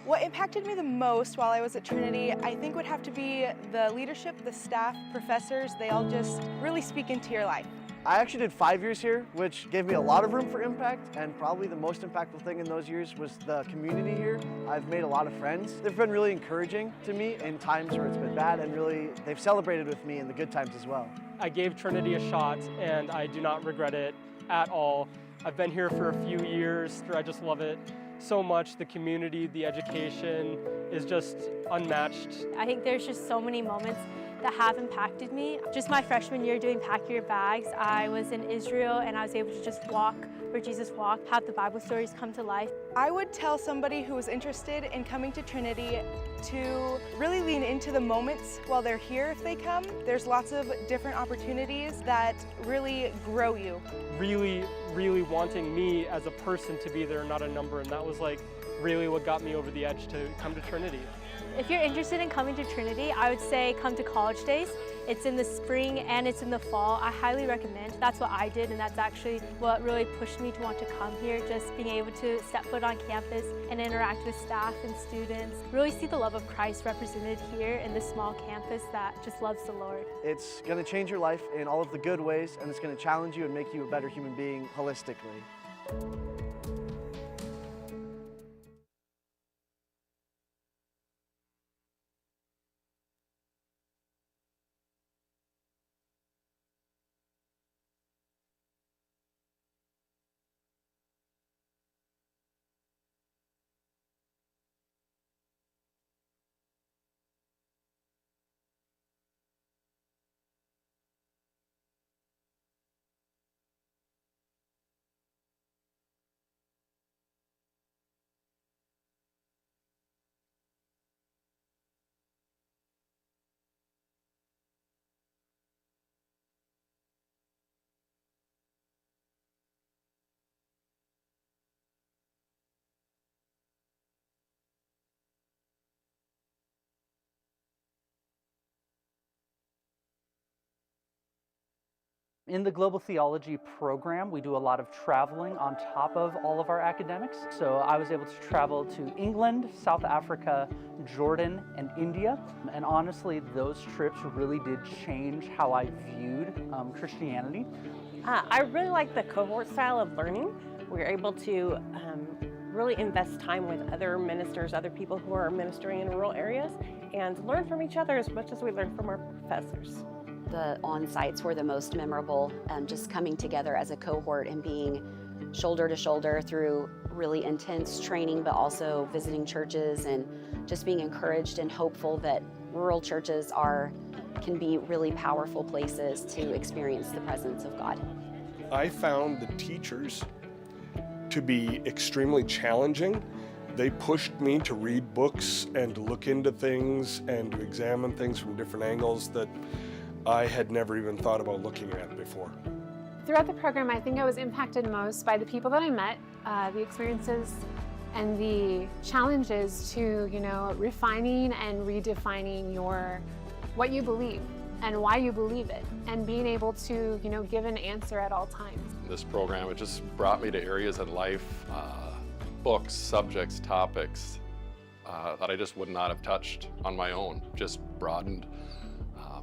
What impacted me the most while I was at Trinity, I think would have to be the leadership, the staff, professors. They all just really speak into your life. I actually did 5 years here, which gave me a lot of room for impact, and probably the most impactful thing in those years was the community here. I've made a lot of friends. They've been really encouraging to me in times where it's been bad, and really they've celebrated with me in the good times as well. I gave Trinity a shot, and I do not regret it at all. I've been here for a few years. I just love it so much. The community, the education is just unmatched. I think there's just so many moments that have impacted me. Just my freshman year doing Pack Your Bags, I was in Israel and I was able to just walk where Jesus walked, have the Bible stories come to life. I would tell somebody who is interested in coming to Trinity to really lean into the moments while they're here if they come. There's lots of different opportunities that really grow you. Really wanting me as a person to be there, not a number, and that was like really what got me over the edge to come to Trinity. If you're interested in coming to Trinity, I would say come to College Days. It's in the spring and it's in the fall. I highly recommend. That's what I did, and that's actually what really pushed me to want to come here, just being able to step foot on campus and interact with staff and students. Really see the love of Christ represented here in this small campus that just loves the Lord. It's going to change your life in all of the good ways, and it's going to challenge you and make you a better human being holistically. In the Global Theology program, we do a lot of traveling on top of all of our academics. So I was able to travel to England, South Africa, Jordan, and India. And honestly, those trips really did change how I viewed Christianity. I really like the cohort style of learning. We're able to really invest time with other ministers, other people who are ministering in rural areas, and learn from each other as much as we learn from our professors. The on-sites were the most memorable, just coming together as a cohort and being shoulder to shoulder through really intense training, but also visiting churches and just being encouraged and hopeful that rural churches can be really powerful places to experience the presence of God. I found the teachers to be extremely challenging. They pushed me to read books and to look into things and to examine things from different angles that I had never even thought about looking at before. Throughout the program, I think I was impacted most by the people that I met, the experiences and the challenges to, refining and redefining what you believe and why you believe it, and being able to, give an answer at all times. This program, it just brought me to areas in life, books, subjects, topics that I just would not have touched on my own. Just broadened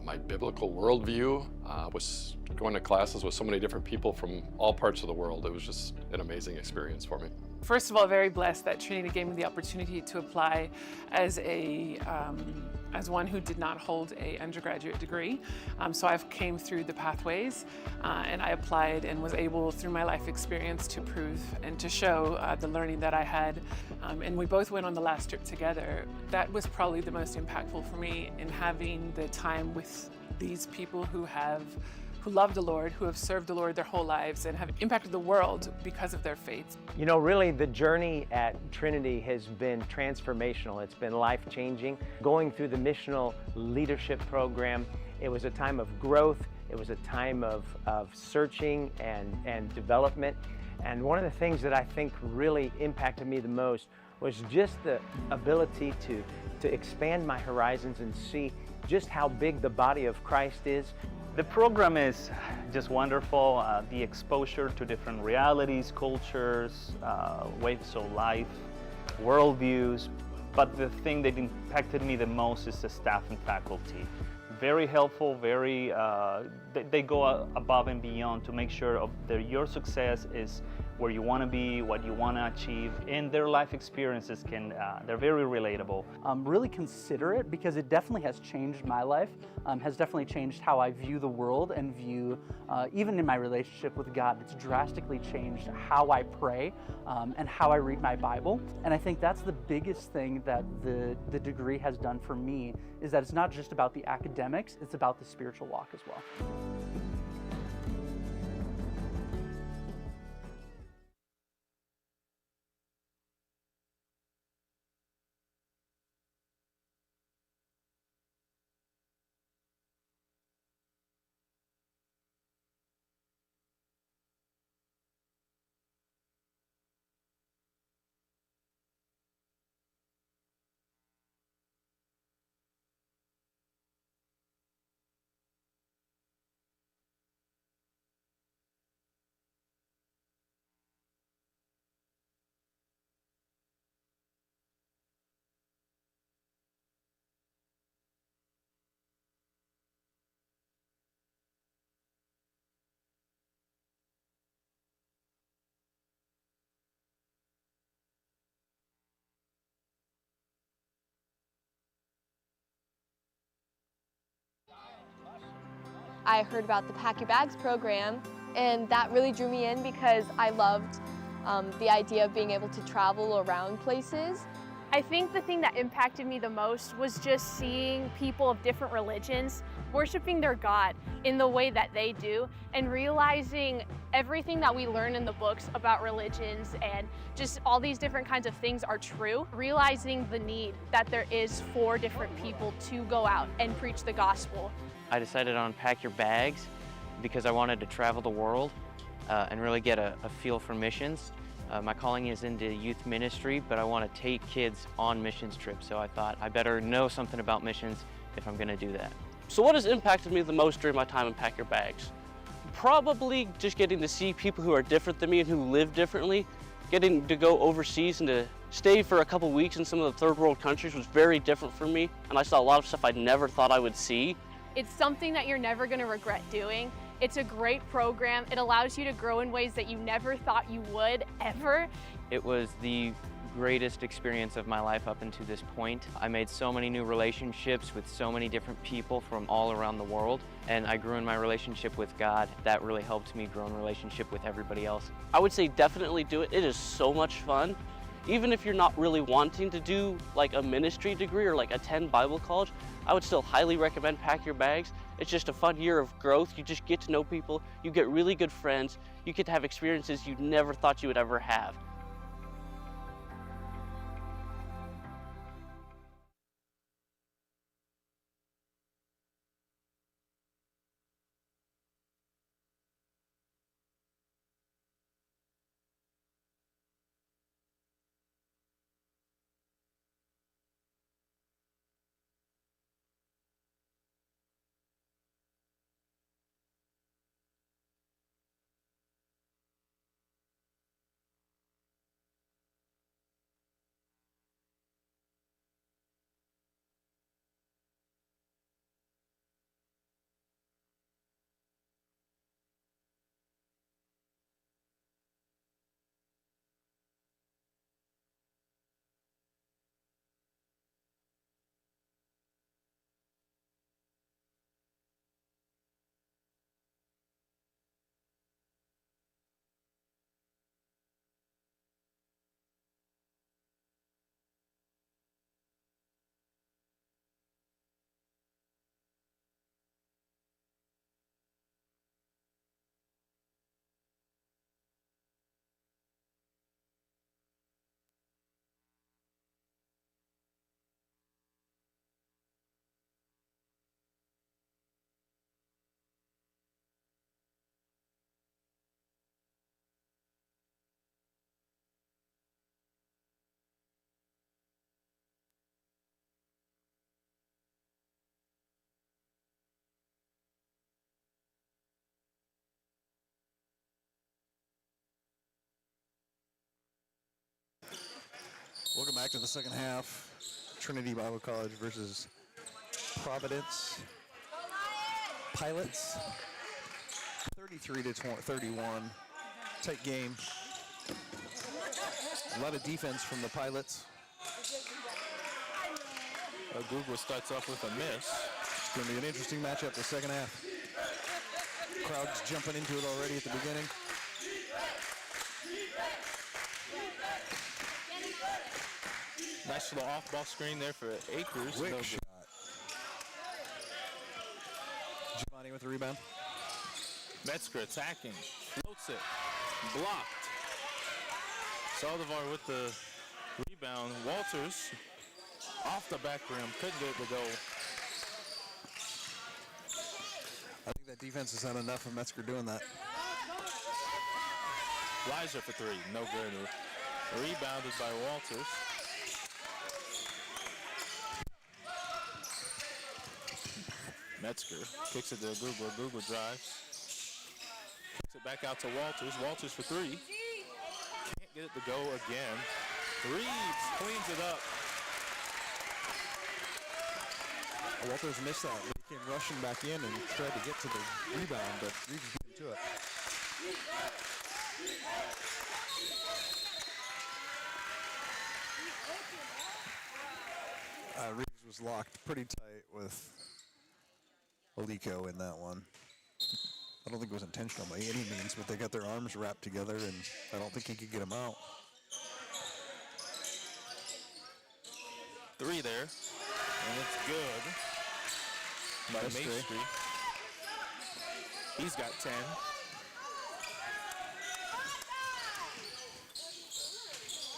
my biblical worldview, was going to classes with so many different people from all parts of the world. It was just an amazing experience for me. First of all, very blessed that Trinity gave me the opportunity to apply as one who did not hold an undergraduate degree. So I came through the pathways and I applied and was able, through my life experience, to prove and to show the learning that I had. And we both went on the last trip together. That was probably the most impactful for me, in having the time with these people who love the Lord, who have served the Lord their whole lives and have impacted the world because of their faith. Really the journey at Trinity has been transformational. It's been life-changing. Going through the missional leadership program, it was a time of growth. It was a time of searching and development. And one of the things that I think really impacted me the most was just the ability to expand my horizons and see just how big the body of Christ is. The program is just wonderful. The exposure to different realities, cultures, ways of life, worldviews. But the thing that impacted me the most is the staff and faculty. Very helpful, they go above and beyond to make sure that your success is where you want to be, what you want to achieve, and their life experiences they're very relatable. Really consider it, because it definitely has changed my life, has definitely changed how I view the world and view, even in my relationship with God, it's drastically changed how I pray and how I read my Bible. And I think that's the biggest thing that the degree has done for me, is that it's not just about the academics, it's about the spiritual walk as well. I heard about the Pack Your Bags program, and that really drew me in because I loved the idea of being able to travel around places. I think the thing that impacted me the most was just seeing people of different religions worshiping their God in the way that they do, and realizing everything that we learn in the books about religions and just all these different kinds of things are true. Realizing the need that there is for different people to go out and preach the gospel. I decided on Pack Your Bags because I wanted to travel the world and really get a feel for missions. My calling is into youth ministry, but I want to take kids on missions trips, so I thought I better know something about missions if I'm going to do that. So what has impacted me the most during my time in Pack Your Bags? Probably just getting to see people who are different than me and who live differently. Getting to go overseas and to stay for a couple weeks in some of the third world countries was very different for me, and I saw a lot of stuff I never thought I would see. It's something that you're never going to regret doing. It's a great program. It allows you to grow in ways that you never thought you would, ever. It was the greatest experience of my life up until this point. I made so many new relationships with so many different people from all around the world, and I grew in my relationship with God. That really helped me grow in relationship with everybody else. I would say definitely do it. It is so much fun. Even if you're not really wanting to do like a ministry degree or like attend Bible college, I would still highly recommend Pack Your Bags. It's just a fun year of growth. You just get to know people, you get really good friends, you get to have experiences you never thought you would ever have. Welcome back to the second half. Trinity Bible College versus Providence Pilots. 33-31. Tight game. A lot of defense from the Pilots. Google starts off with a miss. It's going to be an interesting matchup the second half. Crowd's jumping into it already at the beginning. Nice little off-ball screen there for Akers. Quick shot. Giovanni with the rebound. Metzger attacking, floats it, blocked. Saldivar with the rebound. Walters off the back rim, couldn't get it to go. I think that defense has had enough of Metzger doing that. Lizer for three, no good. Rebounded by Walters. Metzger kicks it to Google. Google drives. Kicks it back out to Walters. Walters for three. Can't get it to go again. Reeves cleans it up. Walters missed that. He came rushing back in and tried to get to the rebound, but Reeves beat him to it. Reeves was locked pretty tight with Alico in that one. I don't think it was intentional by any means, but they got their arms wrapped together, and I don't think he could get him out. Three there, and it's good by Maestri. He's got 10.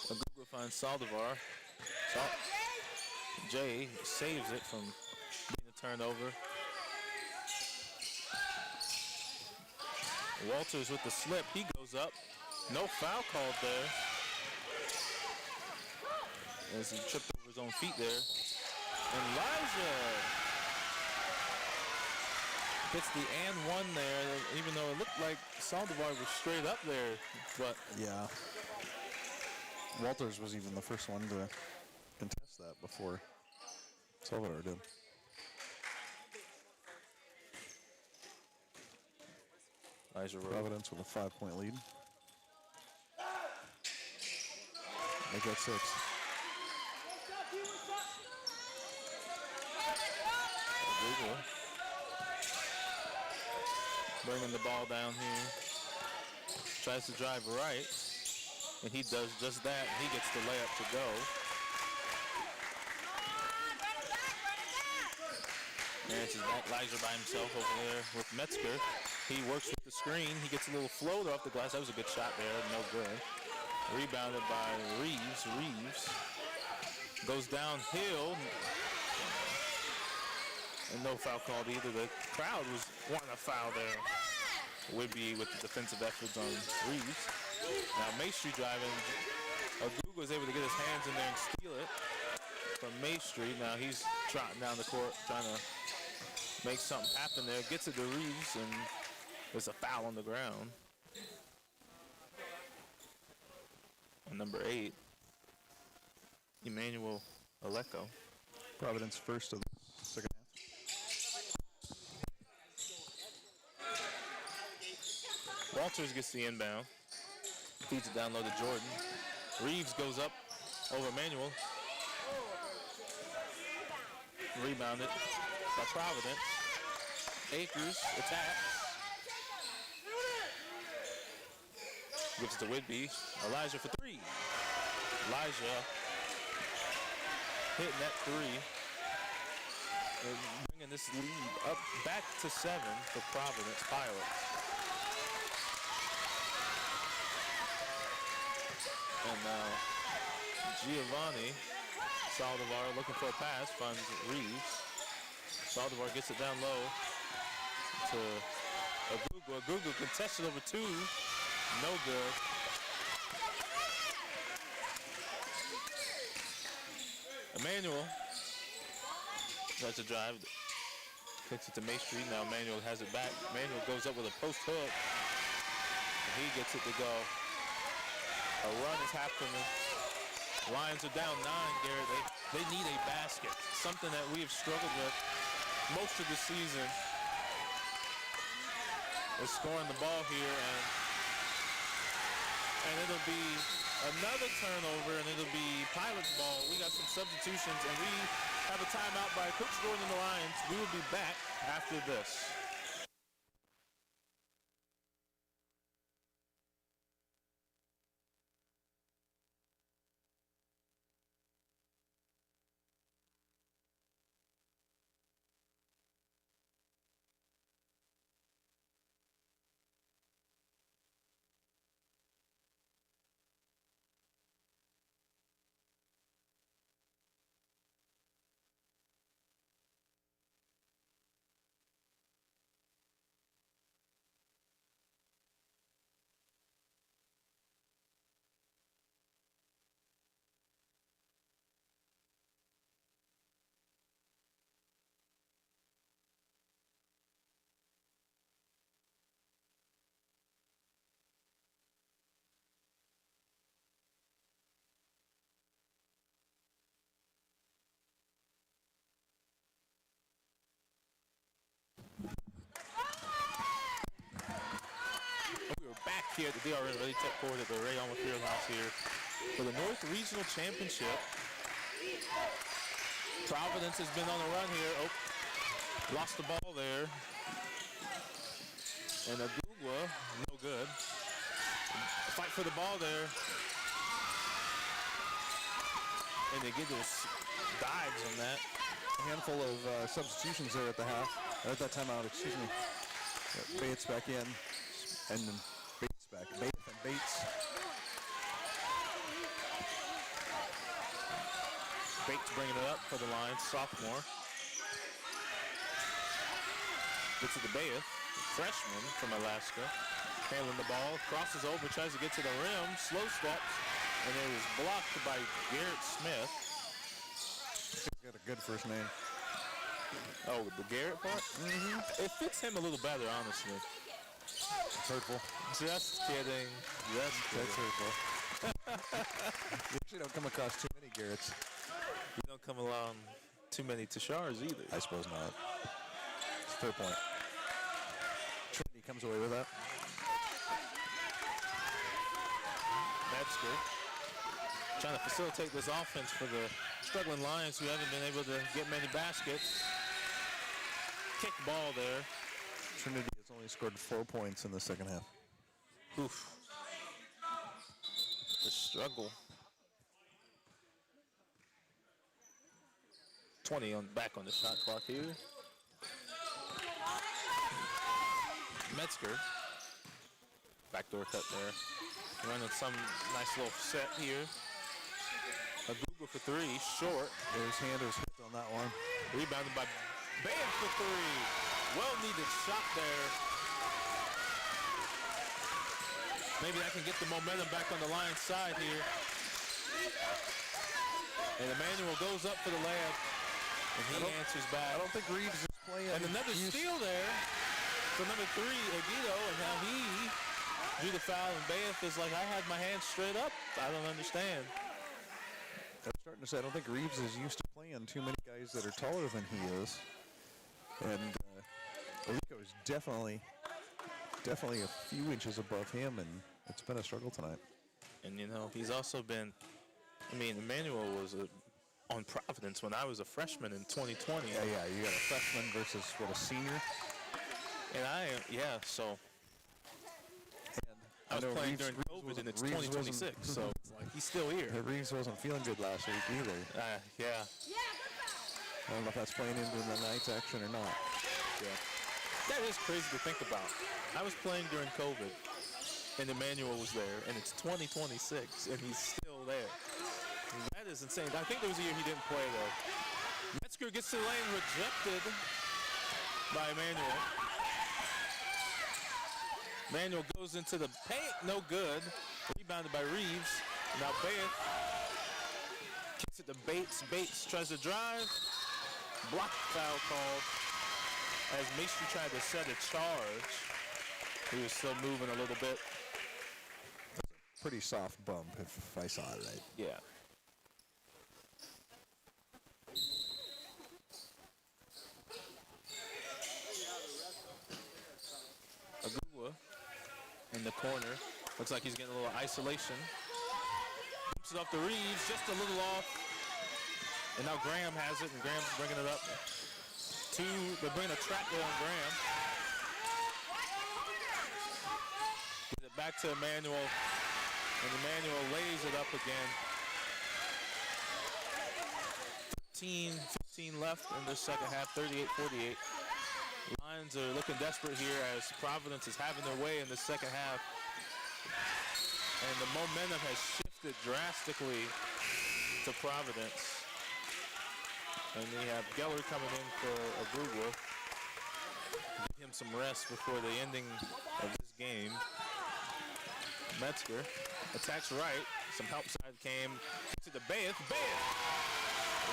Google finds Saldivar. Jay saves it from being a turnover. Walters with the slip. He goes up. No foul called there. As he tripped over his own feet there. And Elijah gets the and one there, even though it looked like Saldivar was straight up there. But yeah, Walters was even the first one to contest that before Salvador did. Providence with a 5-point lead. They got 6. Google bringing the ball down here. Tries to drive right, and he does just that. He gets the layup to go. And it's Lizer by himself over there with Metzger. He works with the screen. He gets a little floater off the glass. That was a good shot there, no good. Rebounded by Reeves. Reeves goes downhill. And no foul called either. The crowd was wanting a foul there. Whitby with the defensive efforts on Reeves. Now Maestri driving. Aguga was able to get his hands in there and steal it from Maestri. Now he's trotting down the court trying to make something happen there. Gets it to Reeves, and there's a foul on the ground. And number 8, Emmanuel Aleko. Providence first of the second half. Walters gets the inbound. Feeds it down low to Jordan. Reeves goes up over Emmanuel. Rebounded by Providence. Akers attacks. Gives it to Whitby. Elijah for 3. Elijah hitting that 3. And bringing this lead up back to 7 for Providence Pilots. And now Giovanni Saldivar looking for a pass, finds Reeves. Saldivar gets it down low to Aguga. Aguga contested over 2. No good. Emmanuel tries to drive. Kicks it to Maestri. Now Emmanuel has it back. Emmanuel goes up with a post hook. And he gets it to go. A run is happening. Lions are down 9, Garrett. They need a basket. Something that we have struggled with most of the season. Is scoring the ball here, and and it'll be another turnover, and it'll be Pilot's ball. We got some substitutions, and we have a timeout by Coach Jordan and the Lions. We will be back after this. We are back here at the DRN Ready Tech Court at the Ray Alma Fieldhouse here for the North Regional Championship. Providence has been on a run here. Oh, lost the ball there. And Agugwa, no good. Fight for the ball there. And they get those dives on that. A handful of substitutions there at the half, or at that timeout, excuse me. Bates back in, and then Bates back. Bates and Bates. Bates bringing it up for the Lions, sophomore. Gets it to Bayeth, freshman from Alaska. Handling the ball, crosses over, tries to get to the rim, slow steps, and it was blocked by Garrett Smith. He's got a good first name. Oh, the Garrett part? Mm-hmm. It fits him a little better, honestly. It's hurtful. Just kidding. Just kidding. That's hurtful. You actually don't come across too many Garretts. You don't come along too many Tashars either. I suppose not. It's a fair point. Trinity comes away with that. Metzger trying to facilitate this offense for the struggling Lions who haven't been able to get many baskets. Kick ball there. Trinity has only scored 4 points in the second half. Oof. The struggle. 20 back on the shot clock here. Metzger. Backdoor cut there. Running some nice little set here. A Google for three, short. His hand was hit on that one. Rebounded by Bayard for three. Well-needed shot there. Maybe I can get the momentum back on the Lions side here. And Emmanuel goes up for the layup. And he answers back. I don't think Reeves is playing. And another steal there for number 3, Aguido, and now he drew the foul, and Bayeth is like, I had my hands straight up. I don't understand. I'm starting to say, I don't think Reeves is used to playing too many guys that are taller than he is. And Alico is definitely a few inches above him, and it's been a struggle tonight. And, you know, he's also been, I mean, Emmanuel was on Providence when I was a freshman in 2020. Yeah, you got a freshman versus, what, a senior? And so I was playing during COVID, and it's 2026, so it's like he's still here. Reeves wasn't feeling good last week either. Yeah. I don't know if that's playing into the night's action or not. Yeah. That is crazy to think about. I was playing during COVID, and Emmanuel was there, and it's 2026, and he's still there. That is insane. I think there was a year he didn't play, though. Metzger gets to the lane, rejected by Emmanuel. Emmanuel goes into the paint, no good. Rebounded by Reeves. Now Bayeth kicks it to Bates. Bates tries to drive. Blocked foul called as Maestri tried to set a charge. He was still moving a little bit. Pretty soft bump if I saw it right. Yeah. Agugwa in the corner. Looks like he's getting a little isolation. Dumps it off to Reeves, just a little off. And now Graham has it, and Graham's bringing it up. They're bringing a trap there on Graham. Get it back to Emmanuel, and Emmanuel lays it up again. 15 left in this second half, 38-48. Lions are looking desperate here as Providence is having their way in the second half. And the momentum has shifted drastically to Providence. And we have Geller coming in for Abrugwo. Give him some rest before the ending of this game. Metzger attacks right. Some help side came to the Bayeth.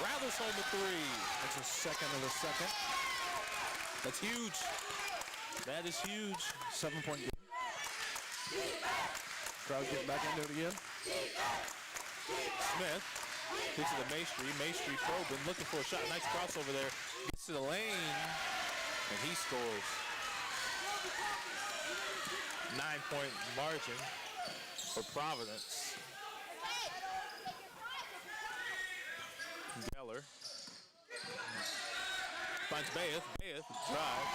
Rattles home the three. That's a second of the second. That's huge. That is huge. 7-point game. Crowd getting back into it again. Smith gets to the Maestri. Maestri probing, looking for a shot. Nice crossover there. Gets to the lane, and he scores. 9-point margin for Providence. Geller finds Bayeth. Bayeth drive.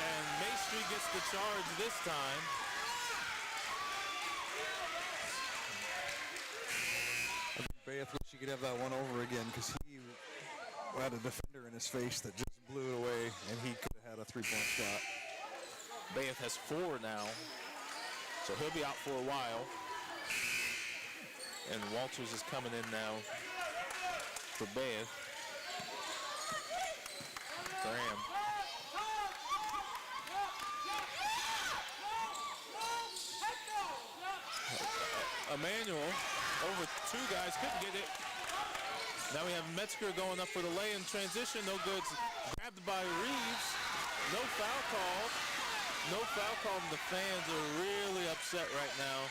And Maestri gets the charge this time. I think Bayeth wish he could have that one over again because he had a defender in his face that just blew it away, and he could have had a three-point shot. Bayeth has 4 now, so he'll be out for a while. And Walters is coming in now for Bayeth. Graham. Emmanuel over 2 guys, couldn't get it. Now we have Metzger going up for the lay in transition, no good. Grabbed by Reeves, no foul call. No foul call, and the fans are really upset right now,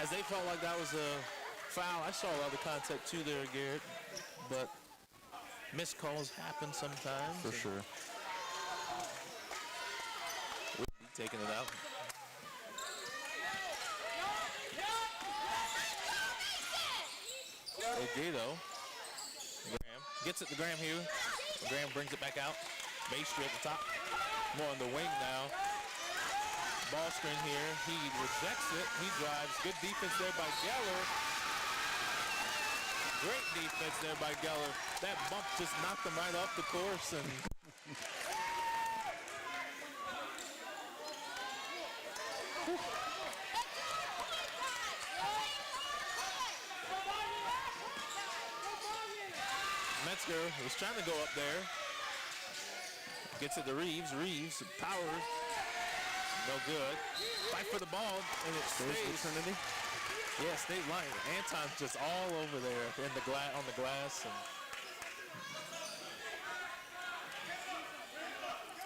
as they felt like that was a foul. I saw a lot of contact too there, Garrett, but missed calls happen sometimes. For sure. We'll be taking it out. Ogedo. Graham gets it to Graham here. Graham brings it back out. Maestri at the top. More on the wing now. Ball screen here. He rejects it. He drives. Good defense there by Geller. Great defense there by Geller. That bump just knocked him right off the course. And Metzger was trying to go up there. Gets it to Reeves. Reeves, power, no good. Fight for the ball, and it stays. Trinity. Yeah, state line. Anton's just all over there in the on the glass. And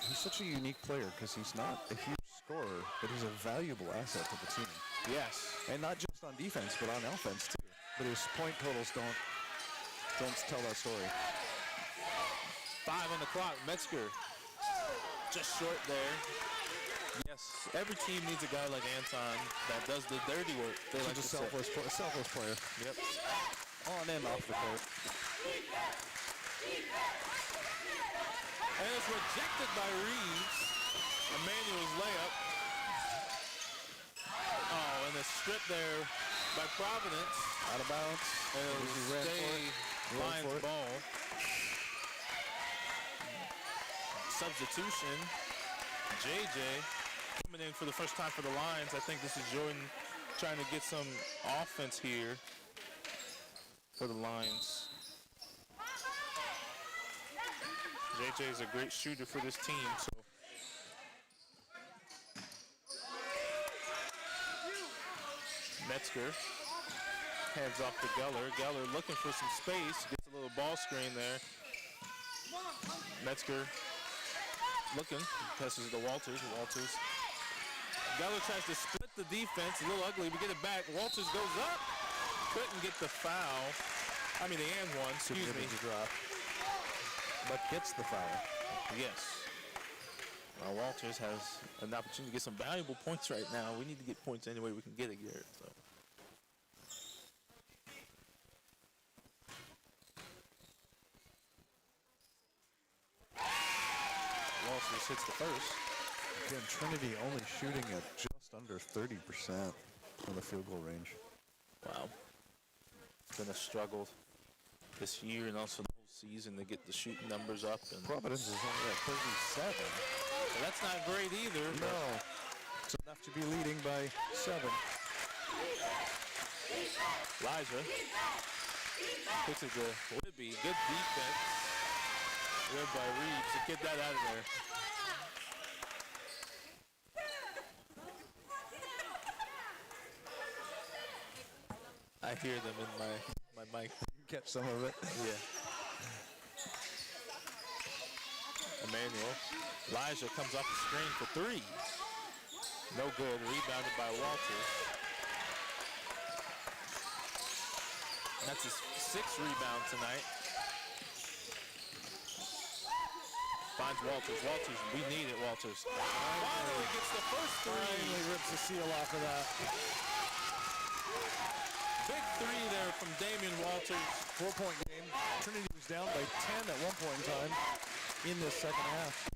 he's such a unique player because he's not a huge scorer, but he's a valuable asset to the team. Yes. And not just on defense, but on offense too. But his point totals don't tell that story. 5 on the clock. Metzger just short there. Yes, every team needs a guy like Anton that does the dirty work. They like He's a selfless player. Yep. On and off the court. And it's rejected by Reeves. Emmanuel's layup. Oh, and a strip there by Providence. Out of bounds. And it'll stay Lions ball. Substitution. JJ coming in for the first time for the Lions. I think this is Jordan trying to get some offense here for the Lions. JJ is a great shooter for this team. So Metzger hands off to Geller. Geller looking for some space. Gets a little ball screen there. Metzger looking, passes to Walters. Geller tries to split the defense, a little ugly, but get it back. Walters goes up, couldn't get the foul. I mean the and one, excuse me. Drop, but gets the foul. Yes. Now Walters has an opportunity to get some valuable points right now. We need to get points any way we can get it, Garrett. So. Walters hits the first. Again, Trinity only shooting at just under 30% from the field goal range. Wow. It's been a struggle this year and also the whole season to get the shooting numbers up. And Providence is only at 37. So that's not great either. No. It's enough to be leading by 7. Elijah puts it to Whitby. Good defense. Led by Reeves to get that out of there. I hear them in my mic. You can catch some of it. Yeah. Emmanuel. Elijah comes off the screen for 3. No good. Rebounded by Walters. That's his 6th rebound tonight. Finds Walters. Walters, we need it, Walters. Finally gets the first 3. Finally rips the seal off of that. Big 3 there from Damian Walters. 4-point game. Trinity was down by 10 at one point in time in this second half.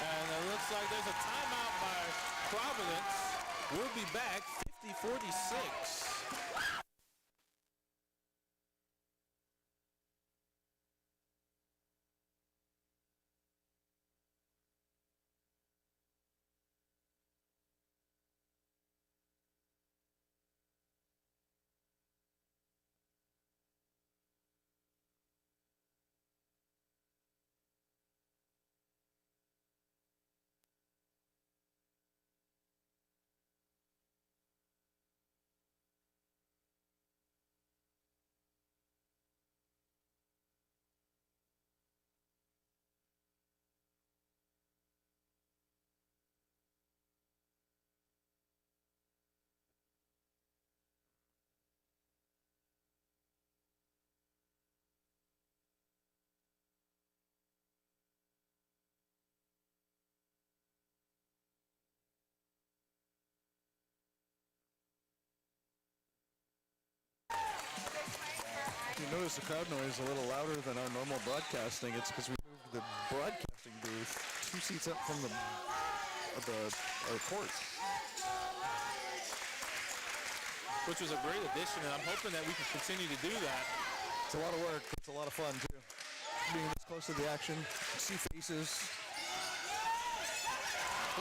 And it looks like there's a timeout by Providence. We'll be back 50-46. You notice the crowd noise a little louder than our normal broadcasting. It's because we moved the broadcasting booth 2 seats up from our court. Which was a great addition, and I'm hoping that we can continue to do that. It's a lot of work, but it's a lot of fun too. Being this close to the action, see faces.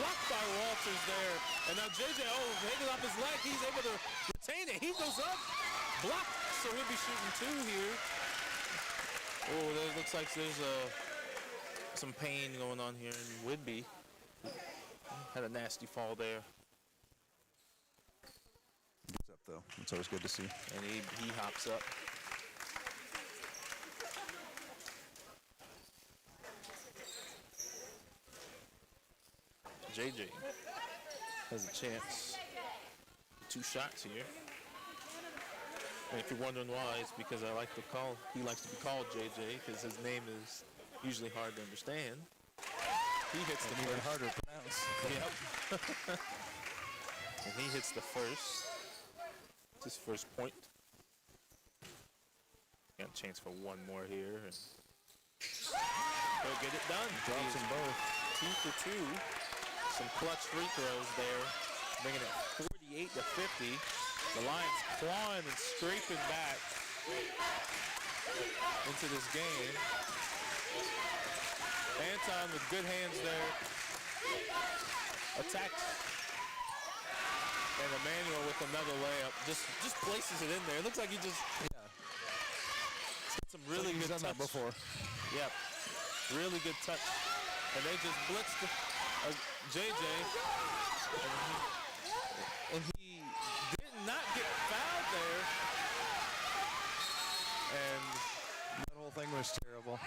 Blocked by Walters there. And now JJ, hanging off his leg, he's able to retain it. He goes up, blocked, so he'll be shooting 2 here. Oh, there looks like there's some pain going on here in Whitby. Had a nasty fall there. Gets up though, it's always good to see. And he hops up. JJ has a chance. 2 shots here. And if you're wondering why, it's because he likes to be called JJ because his name is usually hard to understand. He hits the even first. harder to pronounce. Yep. And he hits the first. It's his first point. Got a chance for 1 more here. And he'll get it done. Drops them both. 2 for 2. Some clutch free throws there, bringing it 48-50. The Lions clawing and scraping back into this game. Anton with good hands there. Attacks. And Emmanuel with another layup. Just places it in there. It looks like he just some really good touch. Done that before. Yep. Really good touch. And they just blitzed JJ. And he did not get fouled there. And that whole thing was terrible.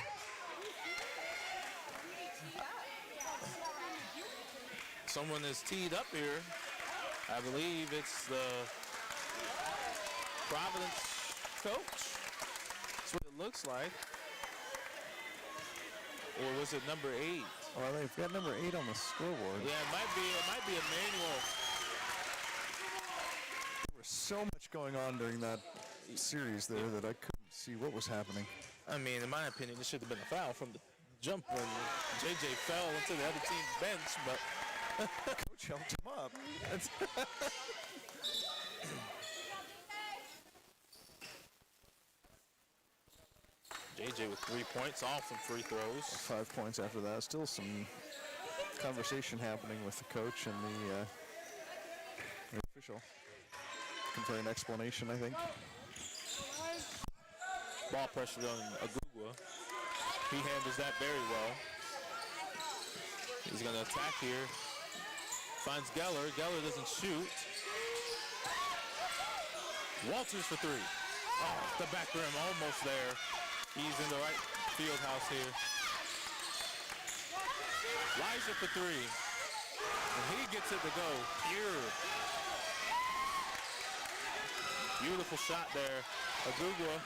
Someone is teed up here. I believe it's the Providence coach. That's what it looks like. Or was it number 8? Well, they've got number 8 on the scoreboard. Yeah, it might be Emmanuel. There was so much going on during that series there that I couldn't see what was happening. I mean, in my opinion, it should have been a foul from the jump when JJ fell into the other team's bench, but coach helped him up. JJ with 3 points, all from free throws. 5 points after that. Still some conversation happening with the coach and the official. Looking for an explanation, I think. Ball pressure on Agugwa. He handles that very well. He's going to attack here. Finds Geller. Geller doesn't shoot. Walters for 3. Oh, the back rim, almost there. He's in the right field house here. Liza for 3. And he gets it to go. Pure. Beautiful shot there. Agugwa.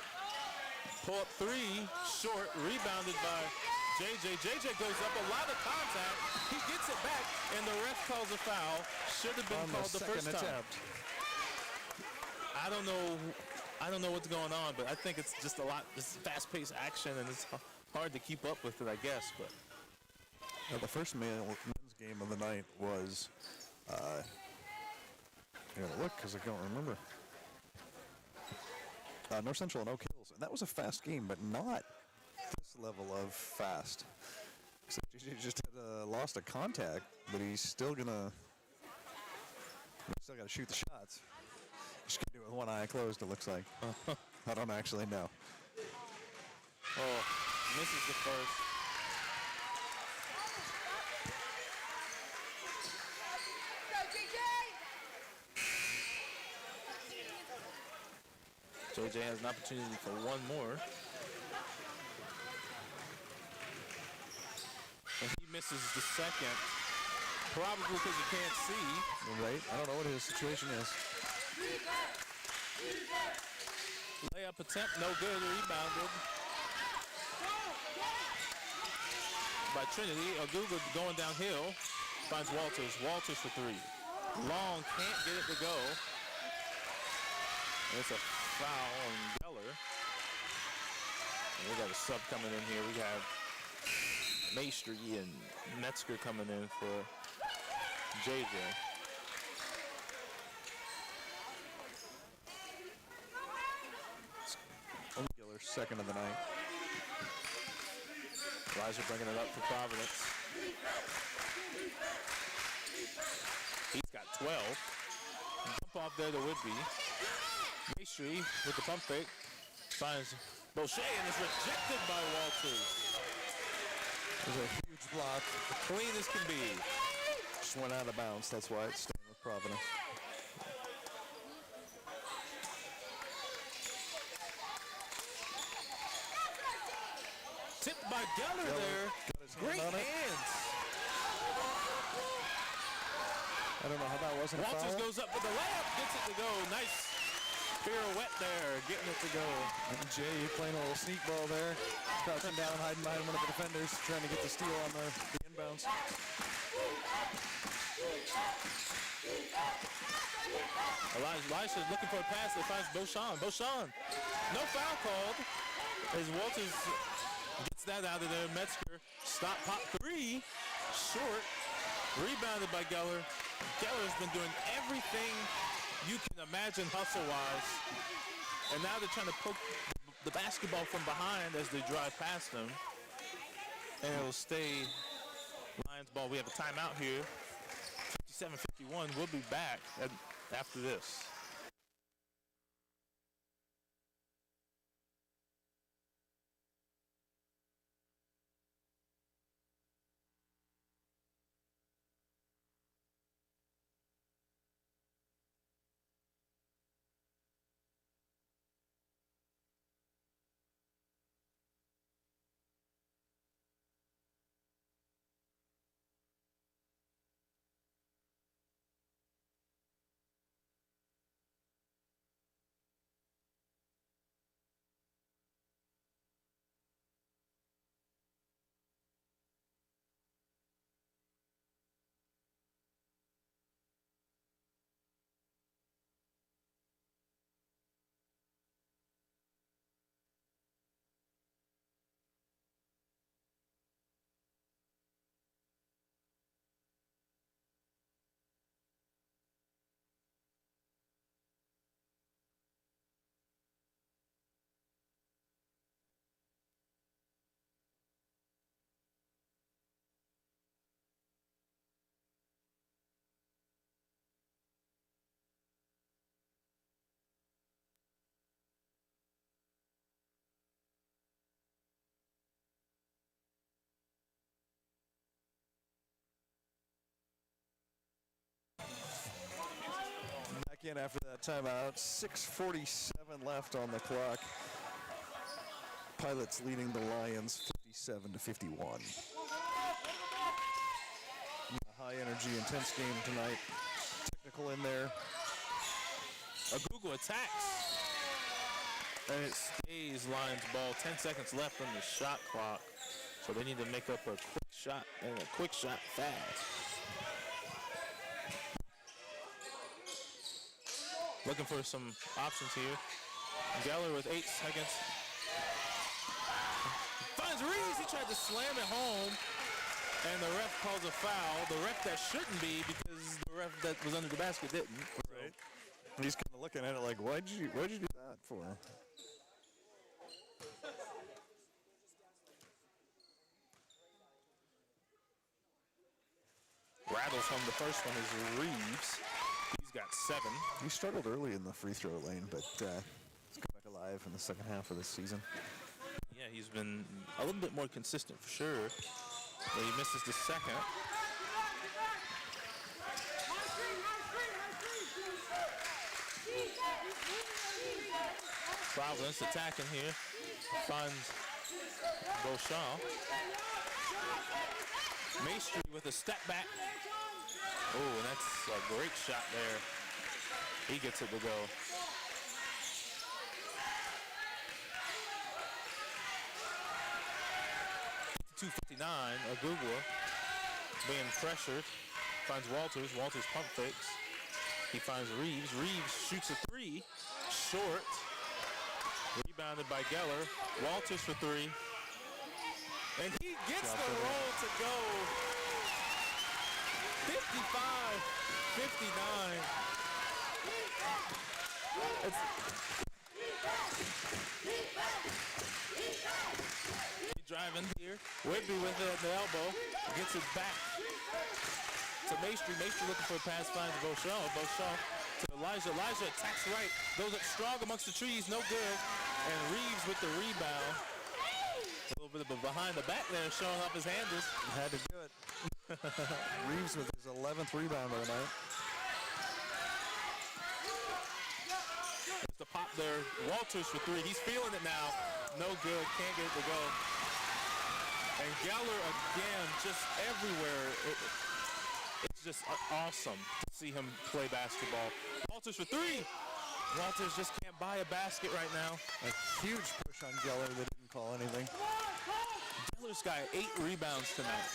Pull up 3, short, rebounded by JJ. JJ goes up, a lot of contact. He gets it back, and the ref calls a foul. Should have been called the first time. I don't know what's going on, but I think it's just this fast-paced action, and it's hard to keep up with it, I guess. But the first men's game of the night was, I gotta look because I don't remember. North Central and Oak Hills, and that was a fast game, but not this level of fast. So JJ just had lost a contact, but he's still got to shoot the shots. Just gonna do it with one eye closed, it looks like. I don't actually know. Oh, misses the first. JJ has an opportunity for one more. And he misses the second, probably because he can't see. Right, I don't know what his situation is. Layup attempt, no good, rebounded by Trinity. Agugwa going downhill, finds Walters. Walters for 3. Long, can't get it to go. And it's a foul on Geller. And we got a sub coming in here. We have Maestri and Metzger coming in for JJ. Geller, second of the night. Reiser bringing it up for Providence. He's got 12. Jump off there to Whitby. Maestri with the pump fake. Finds Boucher and is rejected by Walters. There's a huge block. Clean as can be. Just went out of bounds. That's why it's staying with Providence. Tipped by Geller there. Great hands. I don't know how that wasn't a foul. Walters goes up with the layup, gets it to go. Nice pirouette there, getting it to go. And Jay playing a little sneak ball there. Crouching down, hiding behind one of the defenders, trying to get the steal on the inbounds. Elisha's looking for a pass that finds Beauchamp. Beauchamp, no foul called as Walters gets that out of there. Metzger, stop, pop 3, short, rebounded by Geller. Geller's been doing everything you can imagine hustle-wise, and now they're trying to poke the basketball from behind as they drive past them, and it'll stay Lions ball. We have a timeout here. 57-51. We'll be back after this. back in after that timeout. 6:47 left on the clock. Pilots leading the Lions 57-51. A high energy, intense game tonight. Technical in there. A Google attacks. And it stays Lions ball. 10 seconds left on the shot clock. So they need to make up a quick shot and a quick shot fast. Looking for some options here. Geller with 8 seconds. Finds Reeves. He tried to slam it home. And the ref calls a foul. The ref that shouldn't be, because the ref that was under the basket didn't. Right. And he's kind of looking at it like, why'd you do that for? Rattles home the first one is Reeves. He's got 7. He struggled early in the free throw lane, but he's come back alive in the second half of this season. Yeah, he's been a little bit more consistent for sure. But he misses the second. Providence attacking here. Finds Beauchamp. Maestri with a step back. Oh, and that's a great shot there. He gets it to go. .259, Agugwa being pressured. Finds Walters. Walters pump fakes. He finds Reeves. Reeves shoots a 3. Short. Rebounded by Geller. Walters for 3. And he gets the roll to go. 55-59. Driving here. Whitby with it at the elbow. Gets it back to Maestri. Maestri looking for a pass, finds Beauchamp. Beauchamp to Elijah. Elijah attacks right. Goes up strong amongst the trees. No good. And Reeves with the rebound. A little bit of a behind the back there, showing off his handles. Had to do it. Reeves with his 11th rebound of the night. There's the pop there. Walters for 3. He's feeling it now. No good. Can't get it to go. And Geller again, just everywhere. It's just awesome to see him play basketball. Walters for 3. Walters just can't buy a basket right now. A huge push on Geller that didn't call anything. Geller's got 8 rebounds tonight.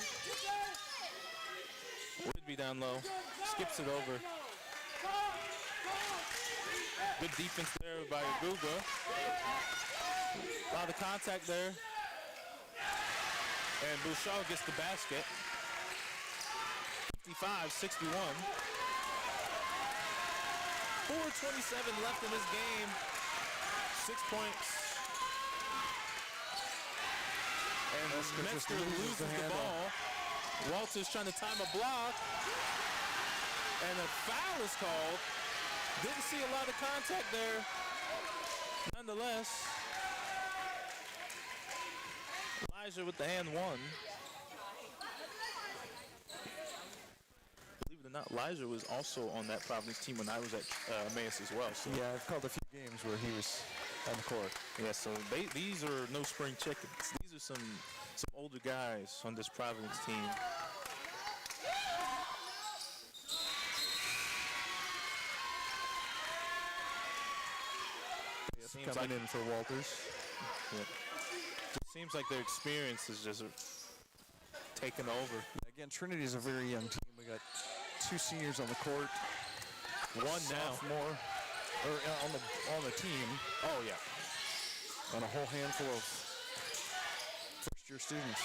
Whitby down low. Skips it over. Good defense there by Aguga. A lot of contact there. And Bouchard gets the basket. 55-61. 4:27 left in this game. 6 points. And Metzger loses the ball. Walters trying to time a block. And a foul is called. Didn't see a lot of contact there. Nonetheless, Elijah with the and 1. Believe it or not, Elijah was also on that Providence team when I was at Emmaus as well. So. Yeah, I've called a few games where he was on the court. Yeah, so these are no spring chickens. These are some older guys on this Providence team. Coming in for Walters. Yeah. It seems like their experience is just taking over. Again, Trinity is a very young team. We got 2 seniors on the court. One sophomore, or on the team. Oh yeah. And a whole handful of first-year students.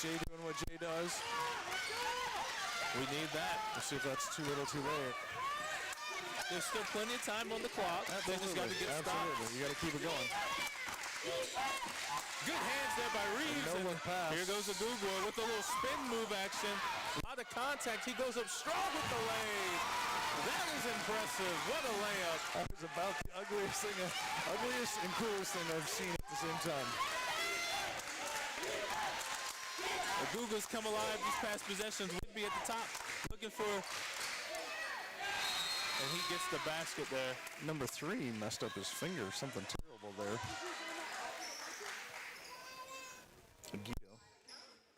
Jay doing what Jay does. We need that. We'll see if that's too little, too late. There's still plenty of time on the clock. They just got to get stopped. You got to keep it going. Good hands there by Reeves. No one pass. Here goes Agugwa with a little spin move action. A lot of contact. He goes up strong with the lay. That is impressive. What a layup. That was about the ugliest and coolest thing I've seen at the same time. Agugwa's come alive these past possessions. Whitby at the top looking for And he gets the basket there. Number 3 messed up his finger. Something terrible there. Guido.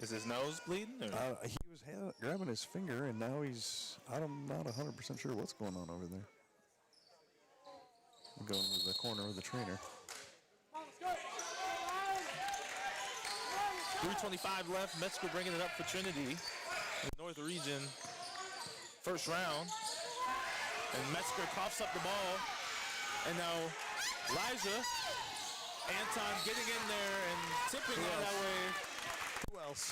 Is his nose bleeding? Or? He was grabbing his finger, and now I'm not 100% sure what's going on over there. I'm going to the corner of the trainer. 3:25 left. Metzger bringing it up for Trinity. The North Region first round. And Metzger coughs up the ball. And now Elijah, Anton getting in there and tipping it that way. Who else?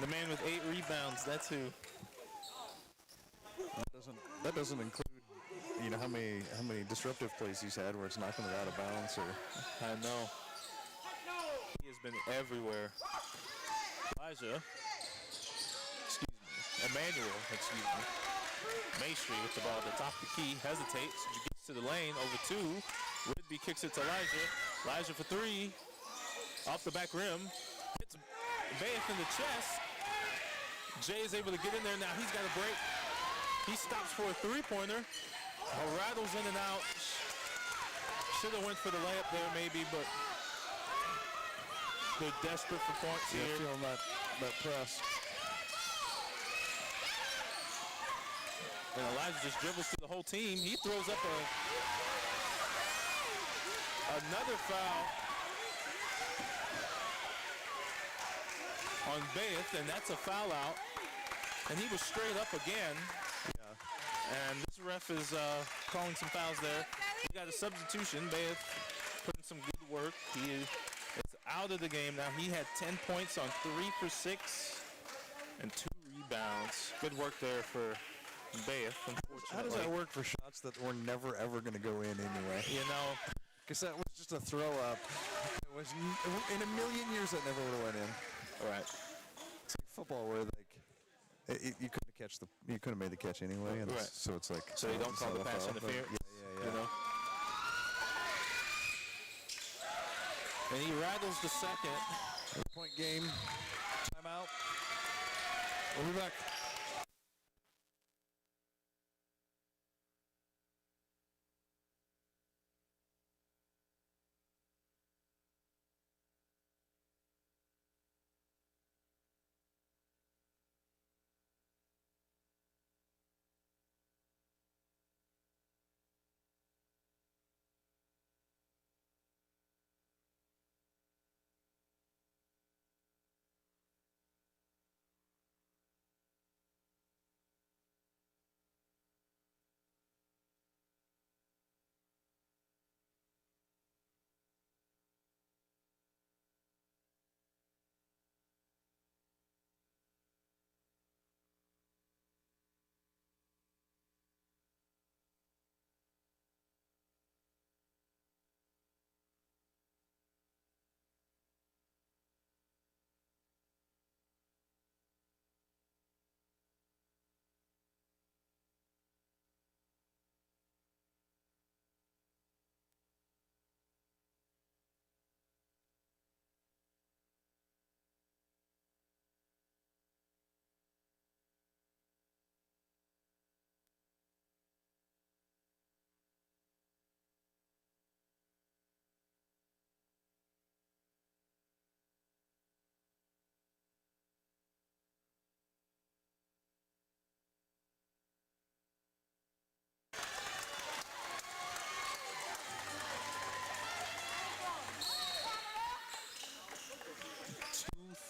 The man with 8 rebounds. That's who. That doesn't include, how many disruptive plays he's had where it's knocking it out of bounds. Or I know. He has been everywhere. Elijah. Emmanuel, Maestri with the ball at the top of the key, hesitates, gets to the lane, over 2. Whitby kicks it to Elijah. Elijah for 3, off the back rim, hits Bayeth in the chest. Jay is able to get in there now. He's got a break. He stops for a 3-pointer. Rattles in and out. Should have went for the layup there maybe, but they're desperate for points here. Feeling that press. And Elijah just dribbles through the whole team. He throws up another foul on Bayeth, and that's a foul out. And he was straight up again. Yeah. And this ref is calling some fouls there. We got a substitution. Bayeth putting some good work. He is out of the game now. He had 10 points on 3 for 6 and 2 rebounds. Good work there for Bayeth, unfortunately. How does that work for shots that were never, ever going to go in anyway? Because that was just a throw-up. It was, in a million years, that never would have went in. All right. It's like football where, you couldn't have made the catch anyway. And so it's like... So you don't call the pass interference? Yeah. And he rattles the second. 3-point game. Timeout. We'll be back.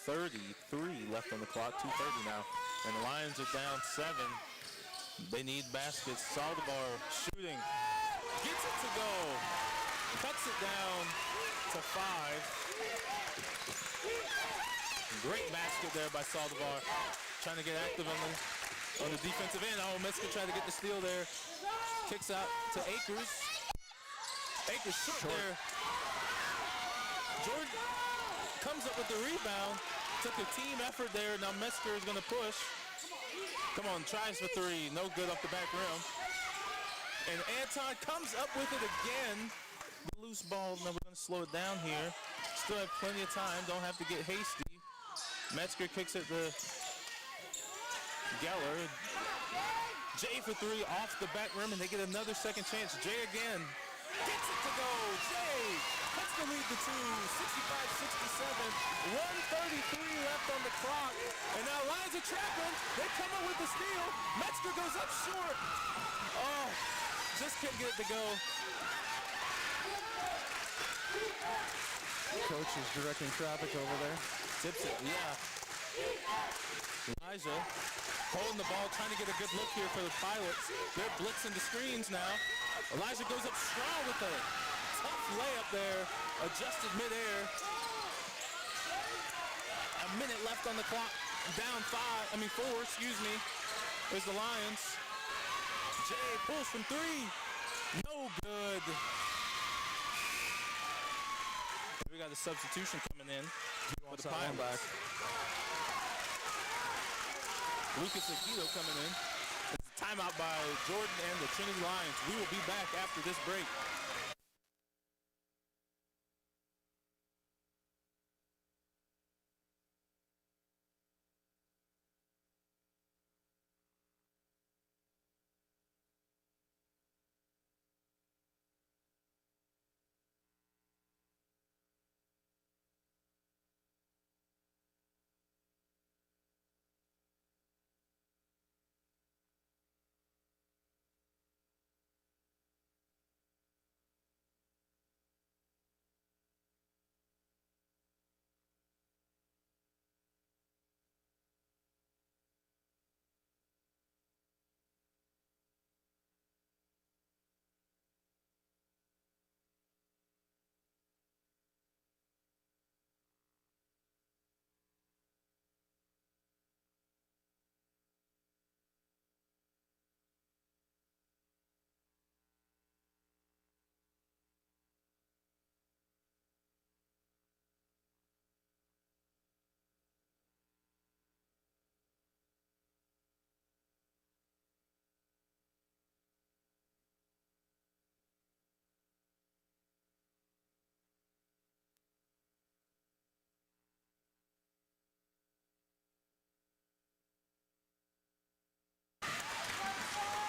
.33 left on the clock, 2:30 now. And the Lions are down 7. They need baskets. Saldivar shooting. Gets it to go. Cuts it down to 5. Great basket there by Saldivar. Trying to get active on the defensive end. Oh, Metzger tried to get the steal there. Kicks out to Akers. Akers short there. Jordan comes up with the rebound. Took a team effort there. Now Metzger is going to push. Come on, tries for 3. No good off the back rim. And Anton comes up with it again. The loose ball. Now we're going to slow it down here. Still have plenty of time. Don't have to get hasty. Metzger kicks it to Geller. Jay for three off the back rim, and they get another second chance. Jay again gets it to go. Jay cuts the lead to two, 65-67. 1:33 left on the clock. And now Lions are trapping. They come up with the steal. Metzger goes up short. Oh, just couldn't get it to go. Coach is directing traffic over there. Tips it, yeah. Elijah holding the ball, trying to get a good look here for the Pilots. They're blitzing the screens now. Elijah goes up strong with a tough layup there, adjusted midair. A minute left on the clock, down four, excuse me. There's the Lions. Jay pulls from three, no good. We got a substitution coming in for the Pilots. Lucas Aguido coming in. It's a timeout by Jordan and the Trinity Lions. We will be back after this break.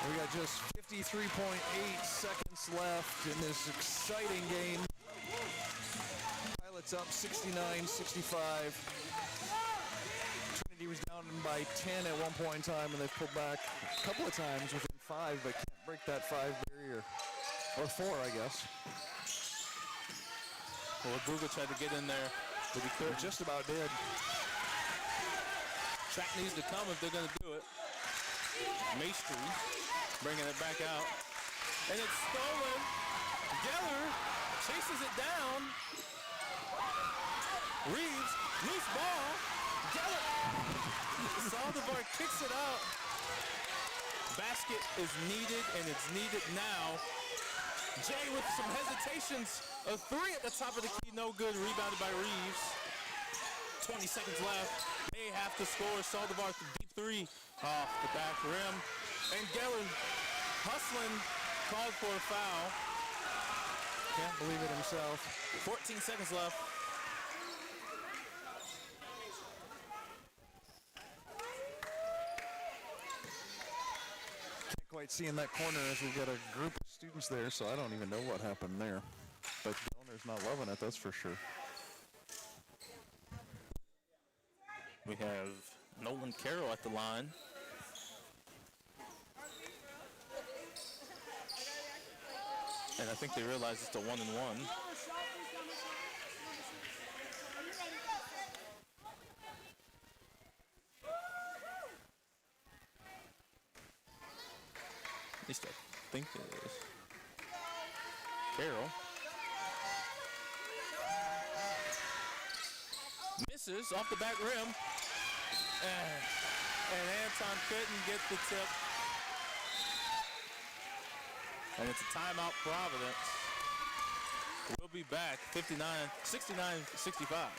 We got just 53.8 seconds left in this exciting game. Pilots up 69-65. Trinity was down by 10 at one point in time, and they've pulled back a couple of times within 5, but can't break that 5 barrier. Or 4, I guess. Well, Google tried to get in there, but he couldn't. Just about did. Track needs to come if they're going to do it. Maestri bringing it back out. And it's stolen. Geller chases it down. Reeves, loose ball. Geller. Saldivar kicks it out. Basket is needed, and it's needed now. Jay with some hesitations. A three at the top of the key, no good. Rebounded by Reeves. 20 seconds left. They have to score. Saldivar deep three off the back rim. And Geller hustling, called for a foul. Can't believe it himself. 14 seconds left. Can't quite see in that corner as we got a group of students there, so I don't even know what happened there. But the owner's not loving it, that's for sure. We have Nolan Carroll at the line. And I think they realize it's a 1-and-1. At least I think it is. Carroll. Misses off the back rim. And Anton couldn't get the tip. And it's a timeout, Providence. We'll be back, 69-65.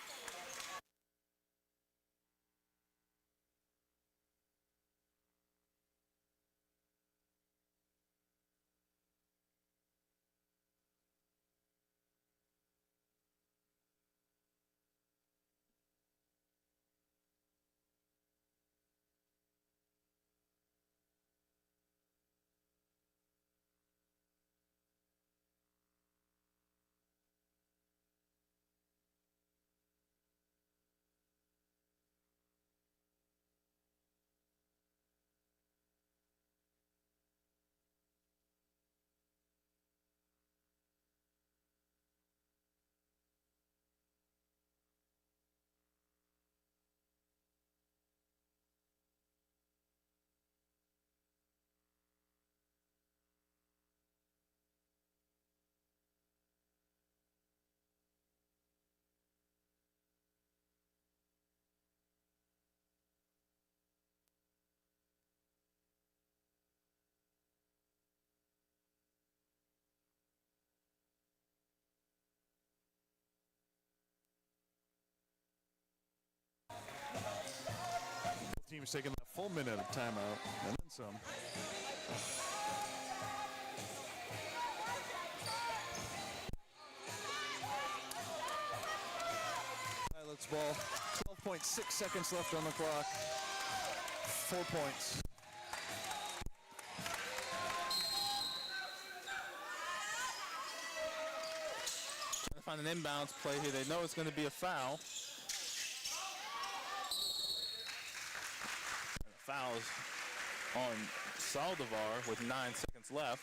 Meester's taking that full minute of timeout and then some. Pilots ball. 12.6 seconds left on the clock. 4 points. Trying to find an inbounds play here. They know it's going to be a foul. Fouls on Saldivar with 9 seconds left.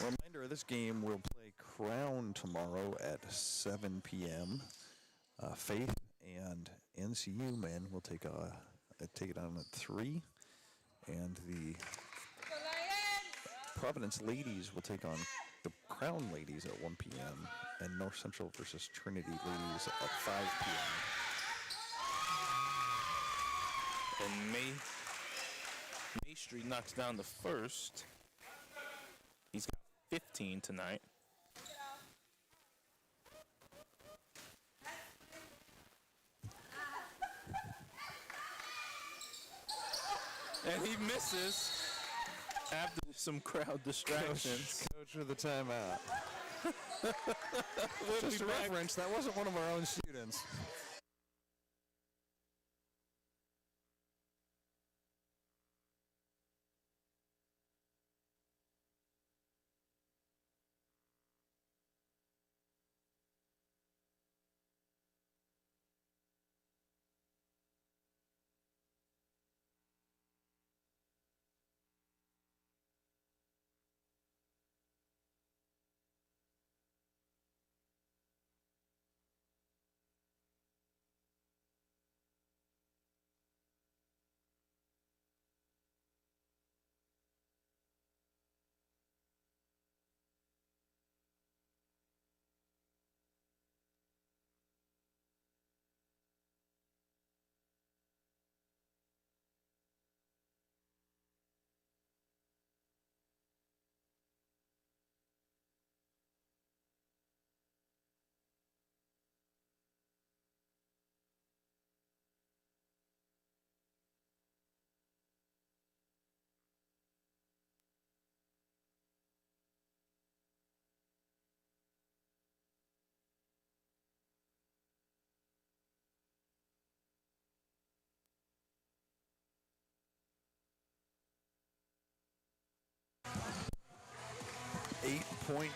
A reminder, this game will play Crown tomorrow at 7 p.m. Faith and NCU men will take it on at 3, and the Providence ladies will take on the Crown ladies at 1 p.m. and North Central versus Trinity ladies at 5 p.m. And Maestri knocks down the first. He's got 15 tonight. And he misses after some crowd distractions. Coach with the timeout. Just a reference, that wasn't one of our own students.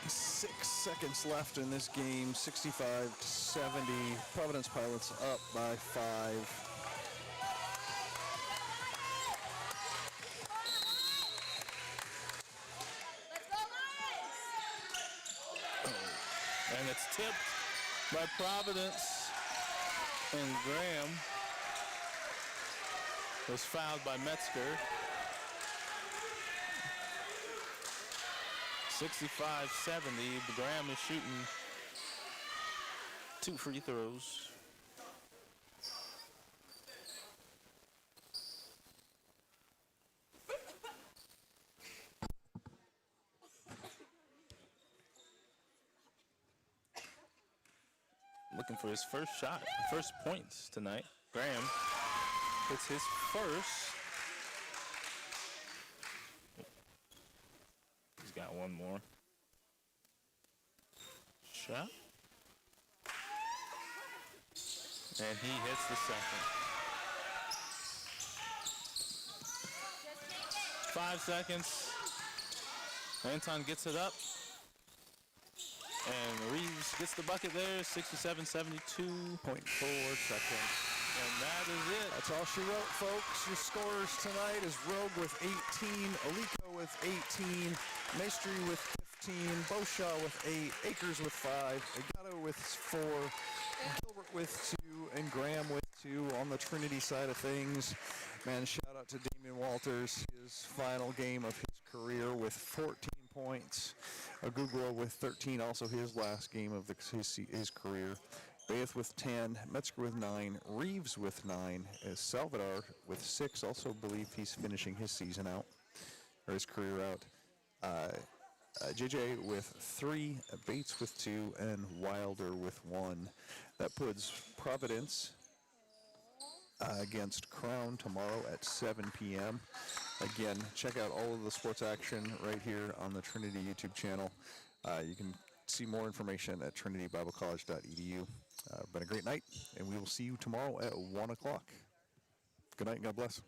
.6 seconds left in this game, 65-70. Providence Pilots up by 5. And it's tipped by Providence, and Graham was fouled by Metzger. 65-70. Graham is shooting 2 free throws. Looking for his first shot, first points tonight. Graham hits his first. He's got one more shot. And he hits the second. 5 seconds. Anton gets it up. And Reeves gets the bucket there, 67-72.4 seconds. And that is it. That's all she wrote, folks. Your scorers tonight is Rogue with 18, Alico with 18, Maestri with 15, Beauchamp with 8, Akers with 5, Agato with 4, Gilbert with 2, and Graham with 2 on the Trinity side of things. Man, shout out to Damian Walters, his final game of his career with 14 points. Aguglo with 13, also his last game of his career. Baith with 10, Metzger with 9, Reeves with 9, Salvador with 6, also believe he's finishing his season out, or his career out. JJ with 3, Bates with 2, and Wilder with 1. That puts Providence against Crown tomorrow at 7 p.m. Again, check out all of the sports action right here on the Trinity YouTube channel. You can see more information at trinitybiblecollege.edu. Been a great night, and we will see you tomorrow at 1 o'clock. Good night and God bless.